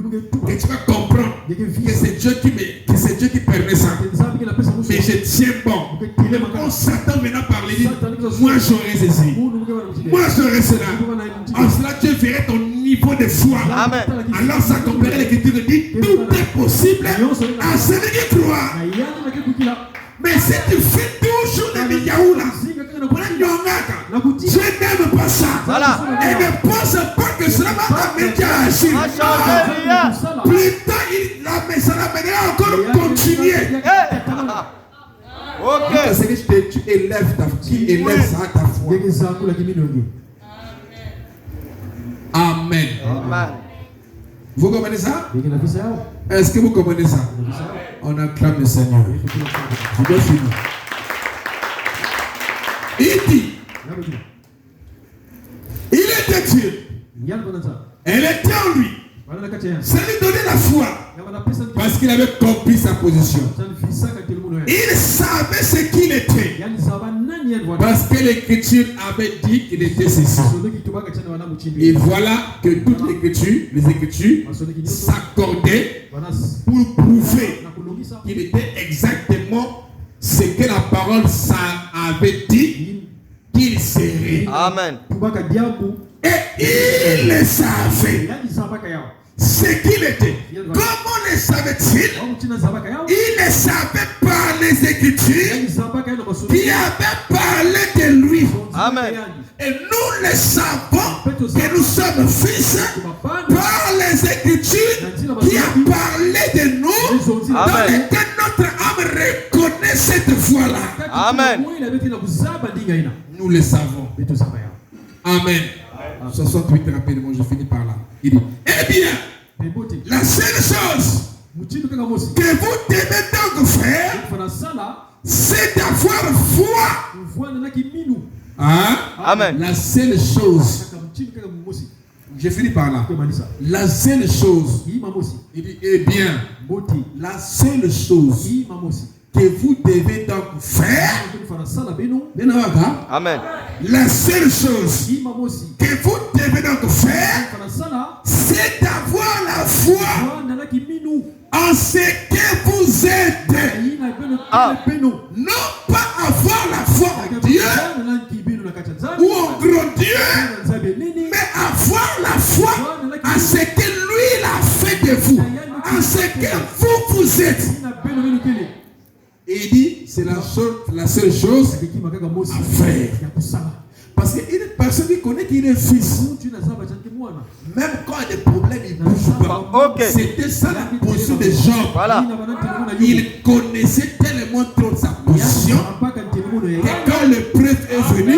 tu vas comprendre que c'est Dieu qui permet ça. Mais je tiens bon. Quand Satan venant parler, dit, moi j'aurai ceci. Moi j'aurai cela. En cela, Dieu verrait ton niveau de foi. Amen. Alors ça comprendrait l'écriture dit, tout est possible à celui qui croit. Mais si tu fais toujours les Yaoula, Dieu n'aime pas ça. Voilà. Et ne pense pas que cela va t'amener à agir. Plus tard, ça l'amènera encore à continuer. Ok. C'est que tu élèves ça à ta foi. Amen. Amen. Vous comprenez ça? Est-ce que vous comprenez ça? On acclame le Seigneur. Je dois finir. Il dit, il était Dieu. Elle était en lui. Ça lui donnait la foi. Parce qu'il avait compris sa position. Il savait ce qu'il était. Parce que l'Écriture avait dit qu'il était ceci. Et voilà que toutes les Écritures s'accordaient pour prouver qu'il était exactement ce que la parole avait dit qu'il serait. Amen. Et il le savait. Ce qu'il était. Comment le savait-il? Il le savait par les Écritures qui avaient parlé de lui. Amen. Et nous le savons que nous sommes fils par les Écritures qui qui a parlé de nous, dans Amen. lequel notre âme reconnaît cette voix-là. Amen. Nous le savons. Amen. 68 rapidement, je finis par là. Il dit, eh bien, la seule chose que vous devez donc faire, c'est d'avoir foi. Hein? Amen. La seule chose, je finis par là. La seule chose, il dit, eh bien, la seule chose que vous devez donc faire, Amen. la seule chose que vous devez donc faire, c'est d'avoir la foi en ce que vous êtes. Non pas avoir la foi en Dieu ou en grand Dieu, mais avoir la foi en ce que lui il a fait de vous, en ce que vous êtes. Et il dit, c'est la seule chose à faire. Parce qu'une personne qui connaît qu'il est fils, même quand il y a des problèmes, il ne bouge pas. Okay. C'était ça la position de Job. Voilà. Il connaissait tellement trop sa position que quand le prêtre est venu,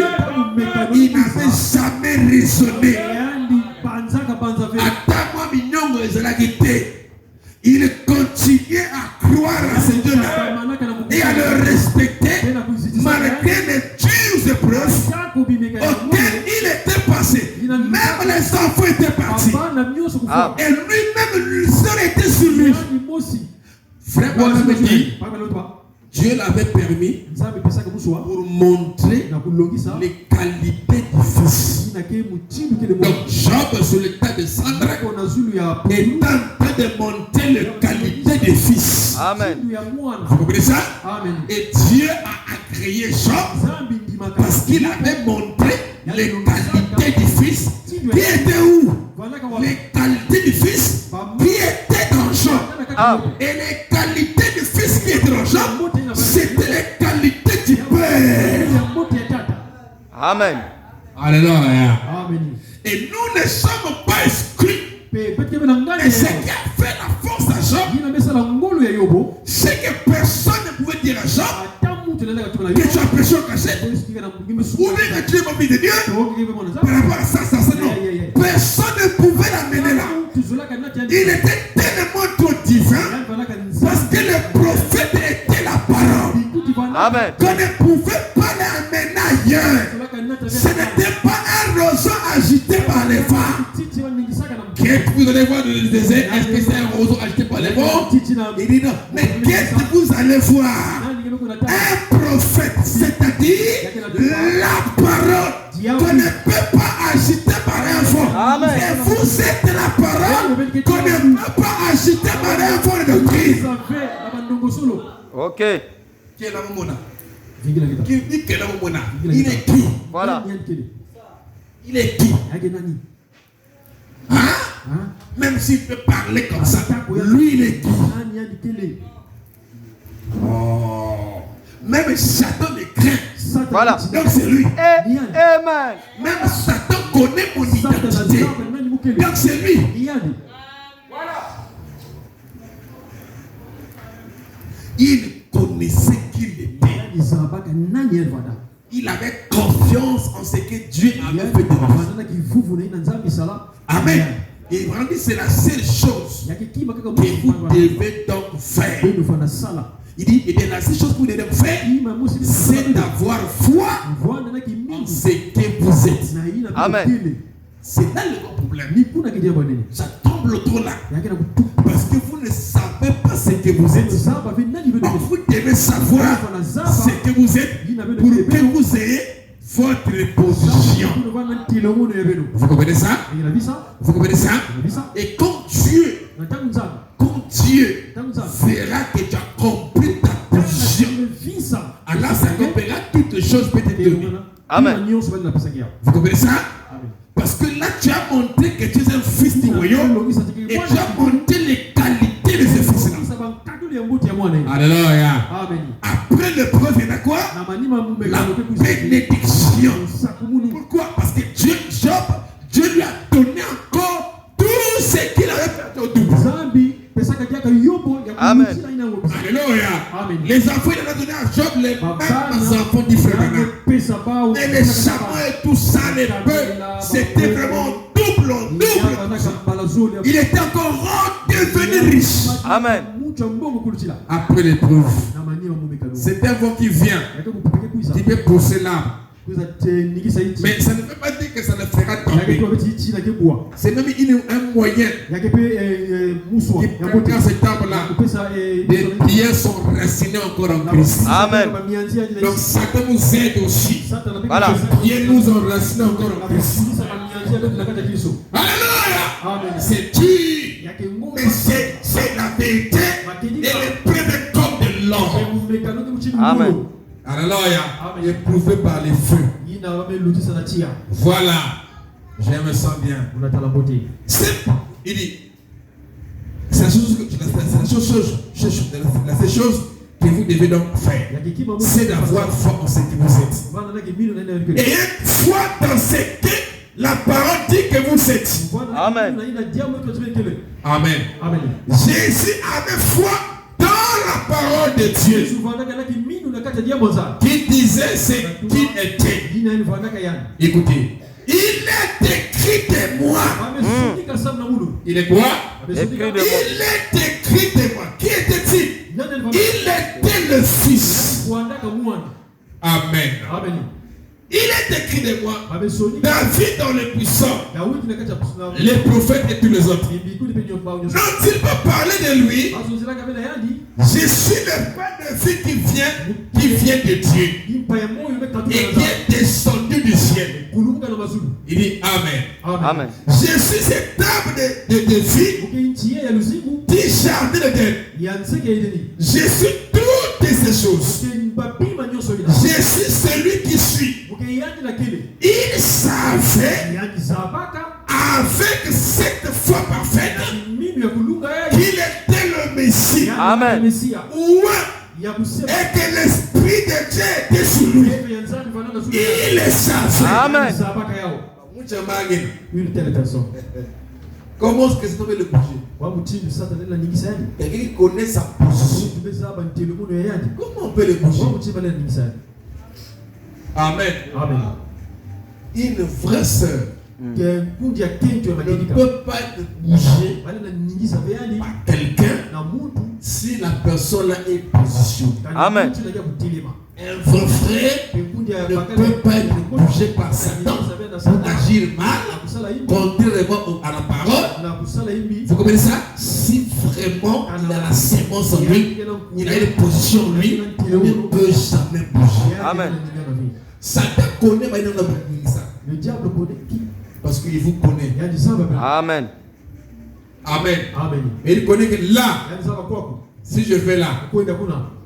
il n'avait jamais raisonné. Attends-moi, mignongo ezalaki. Il continuait à croire à ce Dieu-là et à le respecter malgré les dures épreuves auxquelles il était passé. Même les enfants étaient partis. Et lui-même, le sort était sur lui. Frère, Dieu l'avait permis pour montrer les qualités du Fils. Donc Job, sur le tas de cendres, est en train de montrer les qualités du Fils. Amen. Vous comprenez ça? Et Dieu a créé Job parce qu'il avait montré les qualités du Fils qui étaient où? Les qualités du Fils qui étaient dans Job. Et les qualités du Fils qui étaient dans Job, c'était les qualités du Père. Amen. Alléluia. Et nous ne sommes pas exclus. Et ce qui a fait la force à Job, c'est que personne ne pouvait dire à Job que tu as péché au cachet, ou bien que tu es mauvais de Dieu. Par rapport à ça, non. Personne ne pouvait l'amener là. Il était tellement trop divin parce que le prophète était la parole. Amen. Qu'on ne pouvait pas l'amener ailleurs. Ce n'était pas un roseau agité par les vents. Qu'est-ce que vous allez voir dans le désert? Est-ce que c'est un roseau agité par les vents? Il dit non. Mais qu'est-ce que vous allez voir? Un prophète, c'est-à-dire la parole qu'on ne peut pas agiter par un vent. Amen. Et vous êtes la parole qu'on ne peut pas agiter par un vent de doctrine. Ok. Qui est la momona? Qui dit que la momona? Il est qui? Voilà. Il est qui? Hein? Même s'il peut parler comme ça, lui il est qui? Oh. Même Satan le craint. Voilà. Donc c'est lui. Amen. Même Satan connaît mon identité. Donc c'est lui. Il connaissait qui il était. Il avait confiance en ce que Dieu avait fait de lui. Amen. Et vraiment, c'est la seule chose que vous devez donc faire. Il dit, eh bien, la seule chose que vous devez faire, c'est d'avoir foi en ce que vous êtes. Amen. C'est là le grand problème. Ça tombe trop là. Parce que vous ne savez pas ce que vous êtes. Vous devez savoir ce que vous êtes pour que vous ayez votre position. Vous comprenez ça? Vous comprenez ça? Et quand Dieu verra que tu as compris ta position, alors ça comprendra toutes les choses peut être données. Amen. Vous comprenez ça? Parce que là, tu as montré que tu es un fils du royaume et tu as montré les qualités de ce fils-là. Alléluia. Après l'épreuve, il y a quoi? La bénédiction. Pourquoi? Parce que Dieu lui a donné encore tout ce qu'il avait fait au double. Les enfants, il en a donné à Job les mêmes enfants différemment. Et les chameaux et tout ça, les bœufs, c'était vraiment double. Il était encore redevenu riche. Amen. Après l'épreuve, c'est un vent qui vient, qui peut pousser l'arbre. Mais ça ne veut pas dire que ça ne fera tomber. C'est même un moyen qui prend cet arbre-là. Les pierres sont racinées encore en Christ. Amen. Donc Satan nous aide aussi. Voilà. Les pierres nous ont racinées encore en Christ. Alléluia. C'est dur, mais c'est la vérité et l'épreuve comme de l'or. Amen. Alléluia. Éprouvé par les feux. Voilà. Je me sens bien. C'est, il dit, c'est la seule chose que vous devez donc faire. C'est d'avoir foi en ce que vous êtes. Et une foi dans ce que la parole dit que vous êtes. Amen. Amen. Jésus avait foi dans la parole de Dieu qui disait ce qu'il était. Écoutez, il est écrit de moi. Il est quoi? Écrit de moi. Il est écrit de moi. Qui était-il? Il était le Fils. Amen. Il est écrit de moi. David dans le puissant, les prophètes et tous les autres. N'ont-ils pas parlé de lui? Je suis le Père de fils qui vient de Dieu et qui est descendu du ciel. Il dit Amen. Amen. Je suis cet arbre de vie du jardin de Dieu. Je suis toutes ces choses. Je suis celui qui suis. Il savait avec cette foi parfaite qu'il était le Messie. Amen. Et que l'Esprit de Dieu était sur lui. Il le savait. Amen. Une telle personne. Comment est-ce que ça peut le bouger? Quelqu'un qui connaît sa position. Comment on peut le bouger? Amen. Une vraie sœur ne peut pas être bougée par quelqu'un si la personne est positionnée. Amen. Un vrai frère ne peut pas être bougé par Satan pour agir mal, contrairement à la parole. Vous comprenez ça? Si vraiment il a la sémence en lui, il a une position en lui, il ne peut jamais bouger. Amen. Satan connaît maintenant ça. Le diable connaît qui? Parce qu'il vous connaît. Amen. Amen. Et il connaît que là, si je fais là,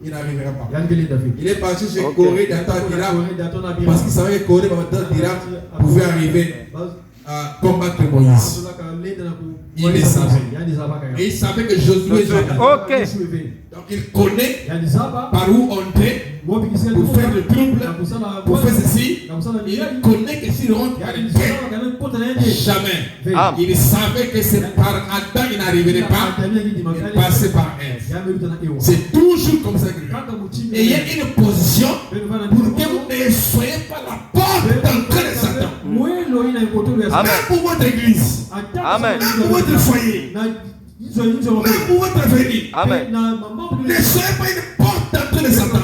il n'arrivera pas. Il est parti chez Corée d'Atan Dira parce qu'il savait que Corée d'Atan Dira pouvait arriver à combattre Moïse. Il le savait. Et il savait que Josué est Ok. donc il connaît par où entrer pour faire le trouble, pour faire ceci. Il connaît que s'il rentre à la guerre, jamais. Il savait que c'est par Adam il n'arriverait pas, il passait par Ève. C'est toujours comme ça que et il y a une position pour que vous ne soyez pas la porte d'entrée de Satan. Même pour votre église. Amen. Même pour votre foyer. Même pour votre famille. Amen. Ne soyez pas une porte d'entrée de Satan.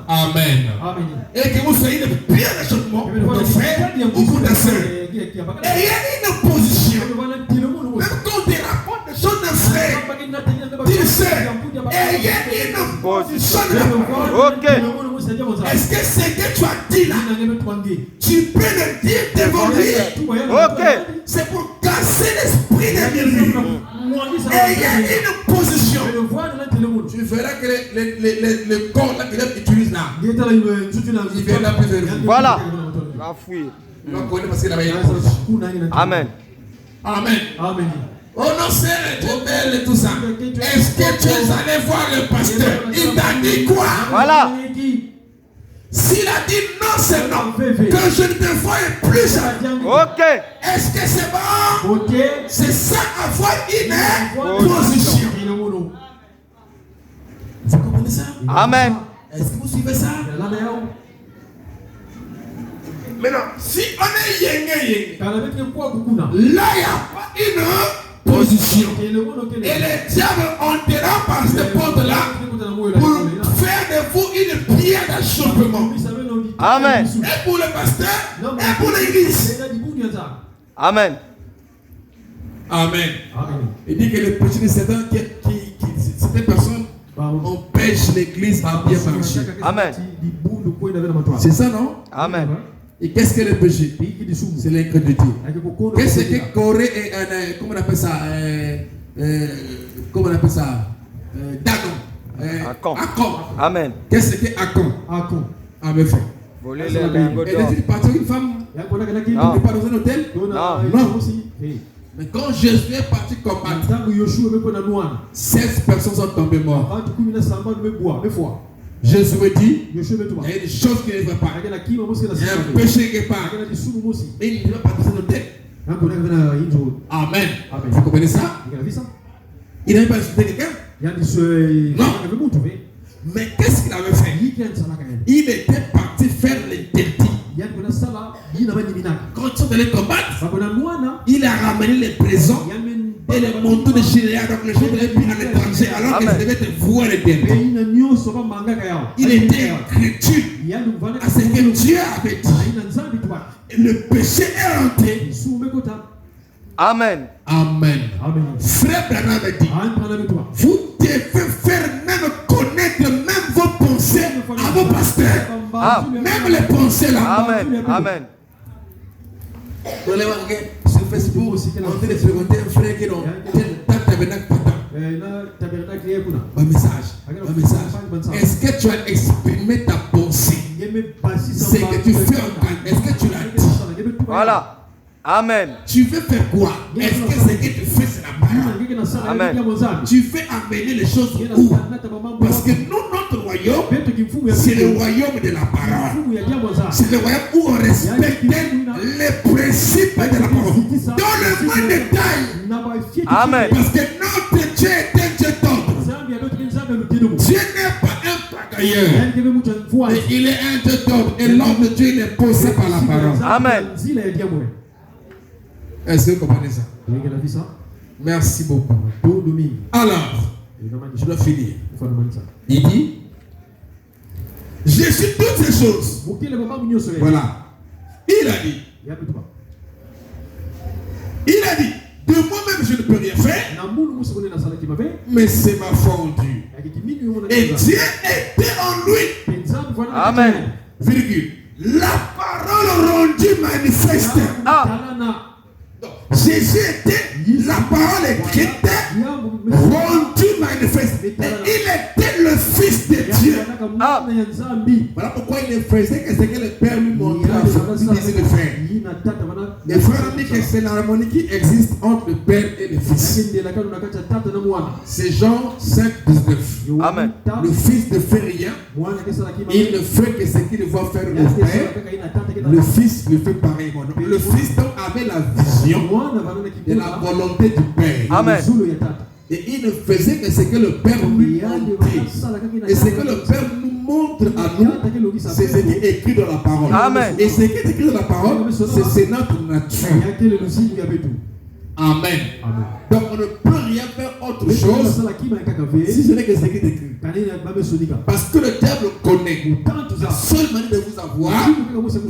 Amen. Et que vous soyez le bien d'achoppement pour nos frères ou pour nos sœurs. Et il y a une position. Même quand tu rapportes des choses de frères, tu sais, et il y a une position de la parole. Ok. Est-ce que ce que tu as dit là, tu peux le dire devant lui? Ok. C'est pour casser l'esprit de l'ennemi. Et il y a une position. Tu verras que le corps là qu'il utilise là, il viendra plus vers vous. Voilà. Va fuir. On va connaître parce qu'il avait une position. Amen. Amen. Oh non, c'est trop belle et tout ça. Est-ce que tu es allé voir le pasteur? Il t'a dit quoi? Voilà. S'il a dit non, c'est non. Que je ne te voie plus jamais. Ok. Est-ce que c'est bon? C'est ça avoir une position. ça? Amen. Est-ce que vous suivez ça? Maintenant, si on est yéngé, là, il n'y a pas une position. Et les diables entreront par cette porte-là pour faire de vous une pierre d'achoppement. Amen. Et pour le pasteur, et pour l'église. Amen. Amen. Il dit que le péché de Satan, certaines personnes empêchent l'église à bien marcher. Amen. C'est ça, non? Amen. Et qu'est-ce que le péché? C'est l'incrédulité. Qu'est-ce que Corée et comment on appelle ça? Comment on appelle ça? Dagon. Akon. Amen. Qu'est-ce que Akon? Amen. Voler les lingots d'or. Elle est partie avec une femme. Non. n'est pas dans un hôtel? Non. Mais quand Jésus est parti combattre, 16 personnes sont tombées mortes. Jésus me dit, il y a des choses qui ne vont pas. Il y a un péché qui n'est pas. Et il ne va pas dans un hôtel. Amen. Vous comprenez ça? Il n'avait pas insulté quelqu'un? Non. Mais qu'est-ce qu'il avait fait? Il était parti faire l'interdit. Quand ils sont allés combattre, il a ramené les présents et les manteaux de Chiléa. Donc les gens devaient pris à l'étranger alors qu'ils devaient être voués à l'interdit. Il était incrédule à ce que Dieu avait dit. Le péché est rentré. Amen. Amen. Frère Branham a dit, vous devez faire même connaître même vos pensées à vos pasteurs. Même les pensées là. Amen. Amen. Vous allez voir sur Facebook, on peut les fréquenter un frère qui est dans tel tabernacle patent. Un message. Est-ce que tu as exprimé ta pensée? C'est que tu fais en calme. Est-ce que tu l'as dit? Voilà. Amen. Tu veux faire quoi? Est-ce que ce que tu fais, c'est la parole? Amen. Tu veux amener les choses où? Parce que nous, notre royaume, c'est le royaume de la parole. C'est le royaume où on respecte les principes de la parole. Dans le moins détail. Amen. Parce que notre Dieu est un Dieu d'ordre. Dieu n'est pas un pagailleur. Mais il est un Dieu d'ordre. Et l'ordre de Dieu il est posé par la parole. Amen. Est-ce que vous comprenez ça? Merci beaucoup. Alors, je dois finir. Il dit, je suis toutes ces choses. Voilà. Il a dit, de moi-même je ne peux rien faire, mais c'est ma foi en Dieu. Et Dieu était en lui. Amen. Virgule. La parole rendue manifeste. Jésus était, la parole était rendue manifeste. Et il était le Fils de Dieu. Voilà pourquoi il faisait que ce que le Père lui montrait à disait de faire. Les frères ont dit que c'est l'harmonie qui existe entre le Père et le Fils. C'est Jean 5, 19. Amen. Le Fils ne fait rien. Il ne fait que ce qu'il va faire au Père. Le Fils le fait pareillement. Donc, le Fils donc avait la vision de la volonté du Père. Amen. Et il ne faisait que ce que le Père lui montrait. Et ce que le Père nous montre à nous, c'est ce qui est écrit dans la parole. Amen. Et ce qui est écrit dans la parole, c'est notre nature. Amen. Donc on ne peut rien faire autre chose si ce n'est que ce qui est écrit. Parce que le diable connaît. La seule manière de vous avoir,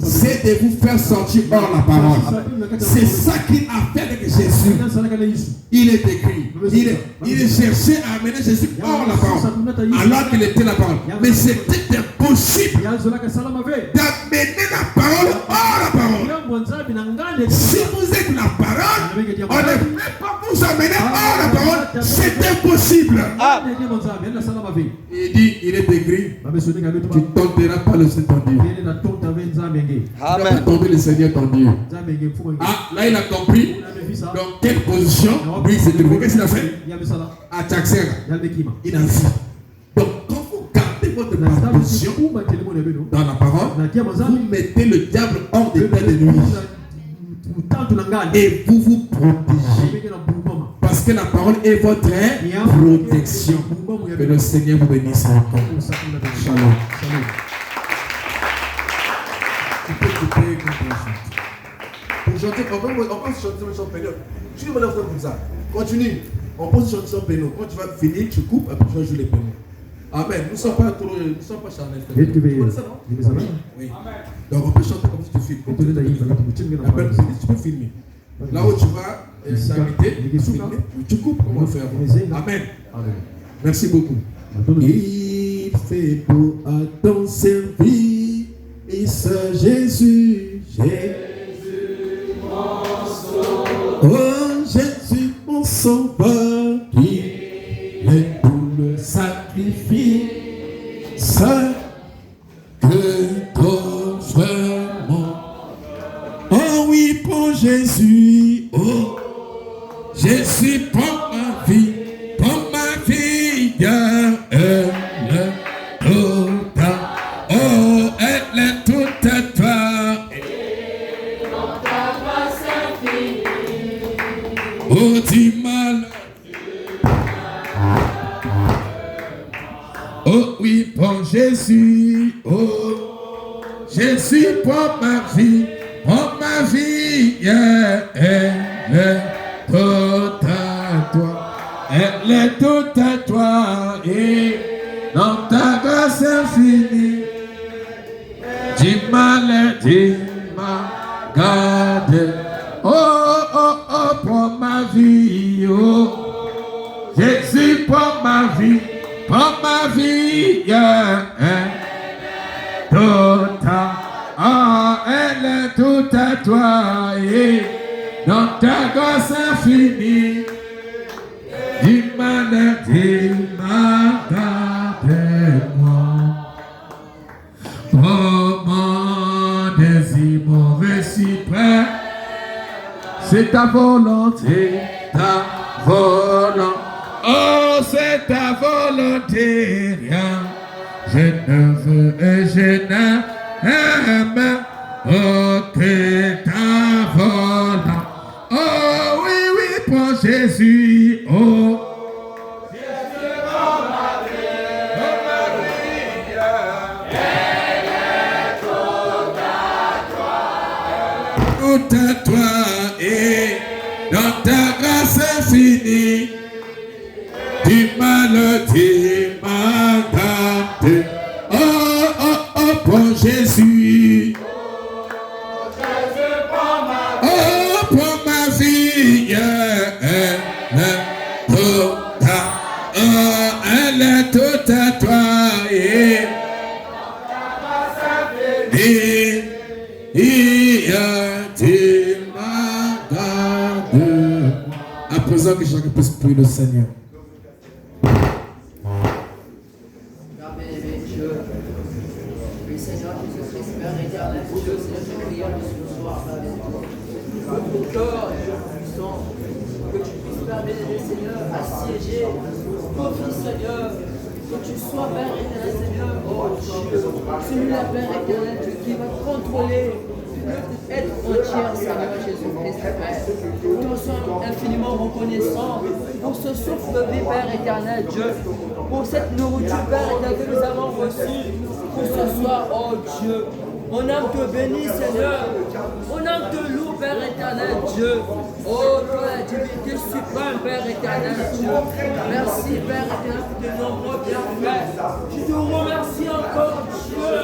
c'est de vous faire sortir hors la parole. C'est ça qu'il a fait avec Jésus. Il est écrit. Il cherchait à amener Jésus hors la parole. Alors qu'il était la parole. Mais c'était impossible d'amener la parole hors la parole. Si vous êtes la parole, on ne peut pas vous amener hors la parole. C'est impossible. Il dit, il est écrit, tu ne tenteras pas le Seigneur ton Dieu. Tu vas pas tenter le Seigneur ton Dieu. Ah, là il a compris dans quelle position lui s'est trouvé. Qu'est-ce qu'il a fait? À Tchaksera. Il a vu. Donc quand vous gardez votre position dans la parole, vous mettez le diable hors d'état de nuit. Et vous vous protégez. Parce Parce que la parole est votre protection. Que le Seigneur vous bénisse encore. Shalom. Pour chanter, on peut chanter une chanson pénale. Je suis comme ça. Continue. On peut chanter une chanson pénale. Quand tu vas finir, tu coupes, après tu vas jouer les pénaux. Amen. Nous ne sommes pas charnels. Vous connaissez ça, non? Oui. Donc on peut chanter comme si tu filmes. Après, tu peux filmer. Là où tu vas t'inviter, tu coupes comment faire. Amen. Merci beaucoup. Il fait beau à ton service, Jésus, oh Jésus mon sauveur, qui est pour le sacrifice que t'offres. Oh oui pour Jésus, oh Jésus pour ma vie, elle est toute à toi. Oh, dis-moi. Oh, oui, pour Jésus. Oh, Jésus pour ma vie. Elle est toute à toi. Elle est toute à toi. Et dans ta grâce infinie, dis-moi, garde. Oh, pour ma vie, oh, Jésus pour ma vie, elle est toute à toi, et dans ta grâce infinie, dis-moi, garde-moi. Oh, mon désir, mon réciproque, c'est ta volonté, oh, c'est ta volonté, rien. Je ne veux et je n'aime, oh, que ta volonté. Oh, oui, pour Jésus, oh. Tout à toi et dans ta grâce infinie, du mal, oh, pour Jésus, oh, pour ma vie, elle est toute à toi et à présent que chacun puisse prier le Seigneur. Oui, Seigneur Jésus-Christ, Père éternel, Dieu, Seigneur, je prie ce soir, ton cœur, Dieu puissant, que tu puisses permettre, Seigneur, assiéger ton fils, Seigneur, que tu sois, Père éternel, Seigneur, oh Dieu, celui-là, Père éternel, Dieu, qui va contrôler notre être entière, Seigneur Jésus-Christ, Père. Nous sommes infiniment reconnaissants pour ce souffle de vie, Père éternel, Dieu, pour cette nourriture, Père éternel, que nous avons reçue pour ce soir, oh Dieu. On âme te bénit, Seigneur. On âme te loue, Père éternel, Dieu. Oh, toi, la divinité suprême, Père éternel, Dieu. Merci, Père éternel, pour tes nombreux bienfaits. Je te remercie encore, Dieu.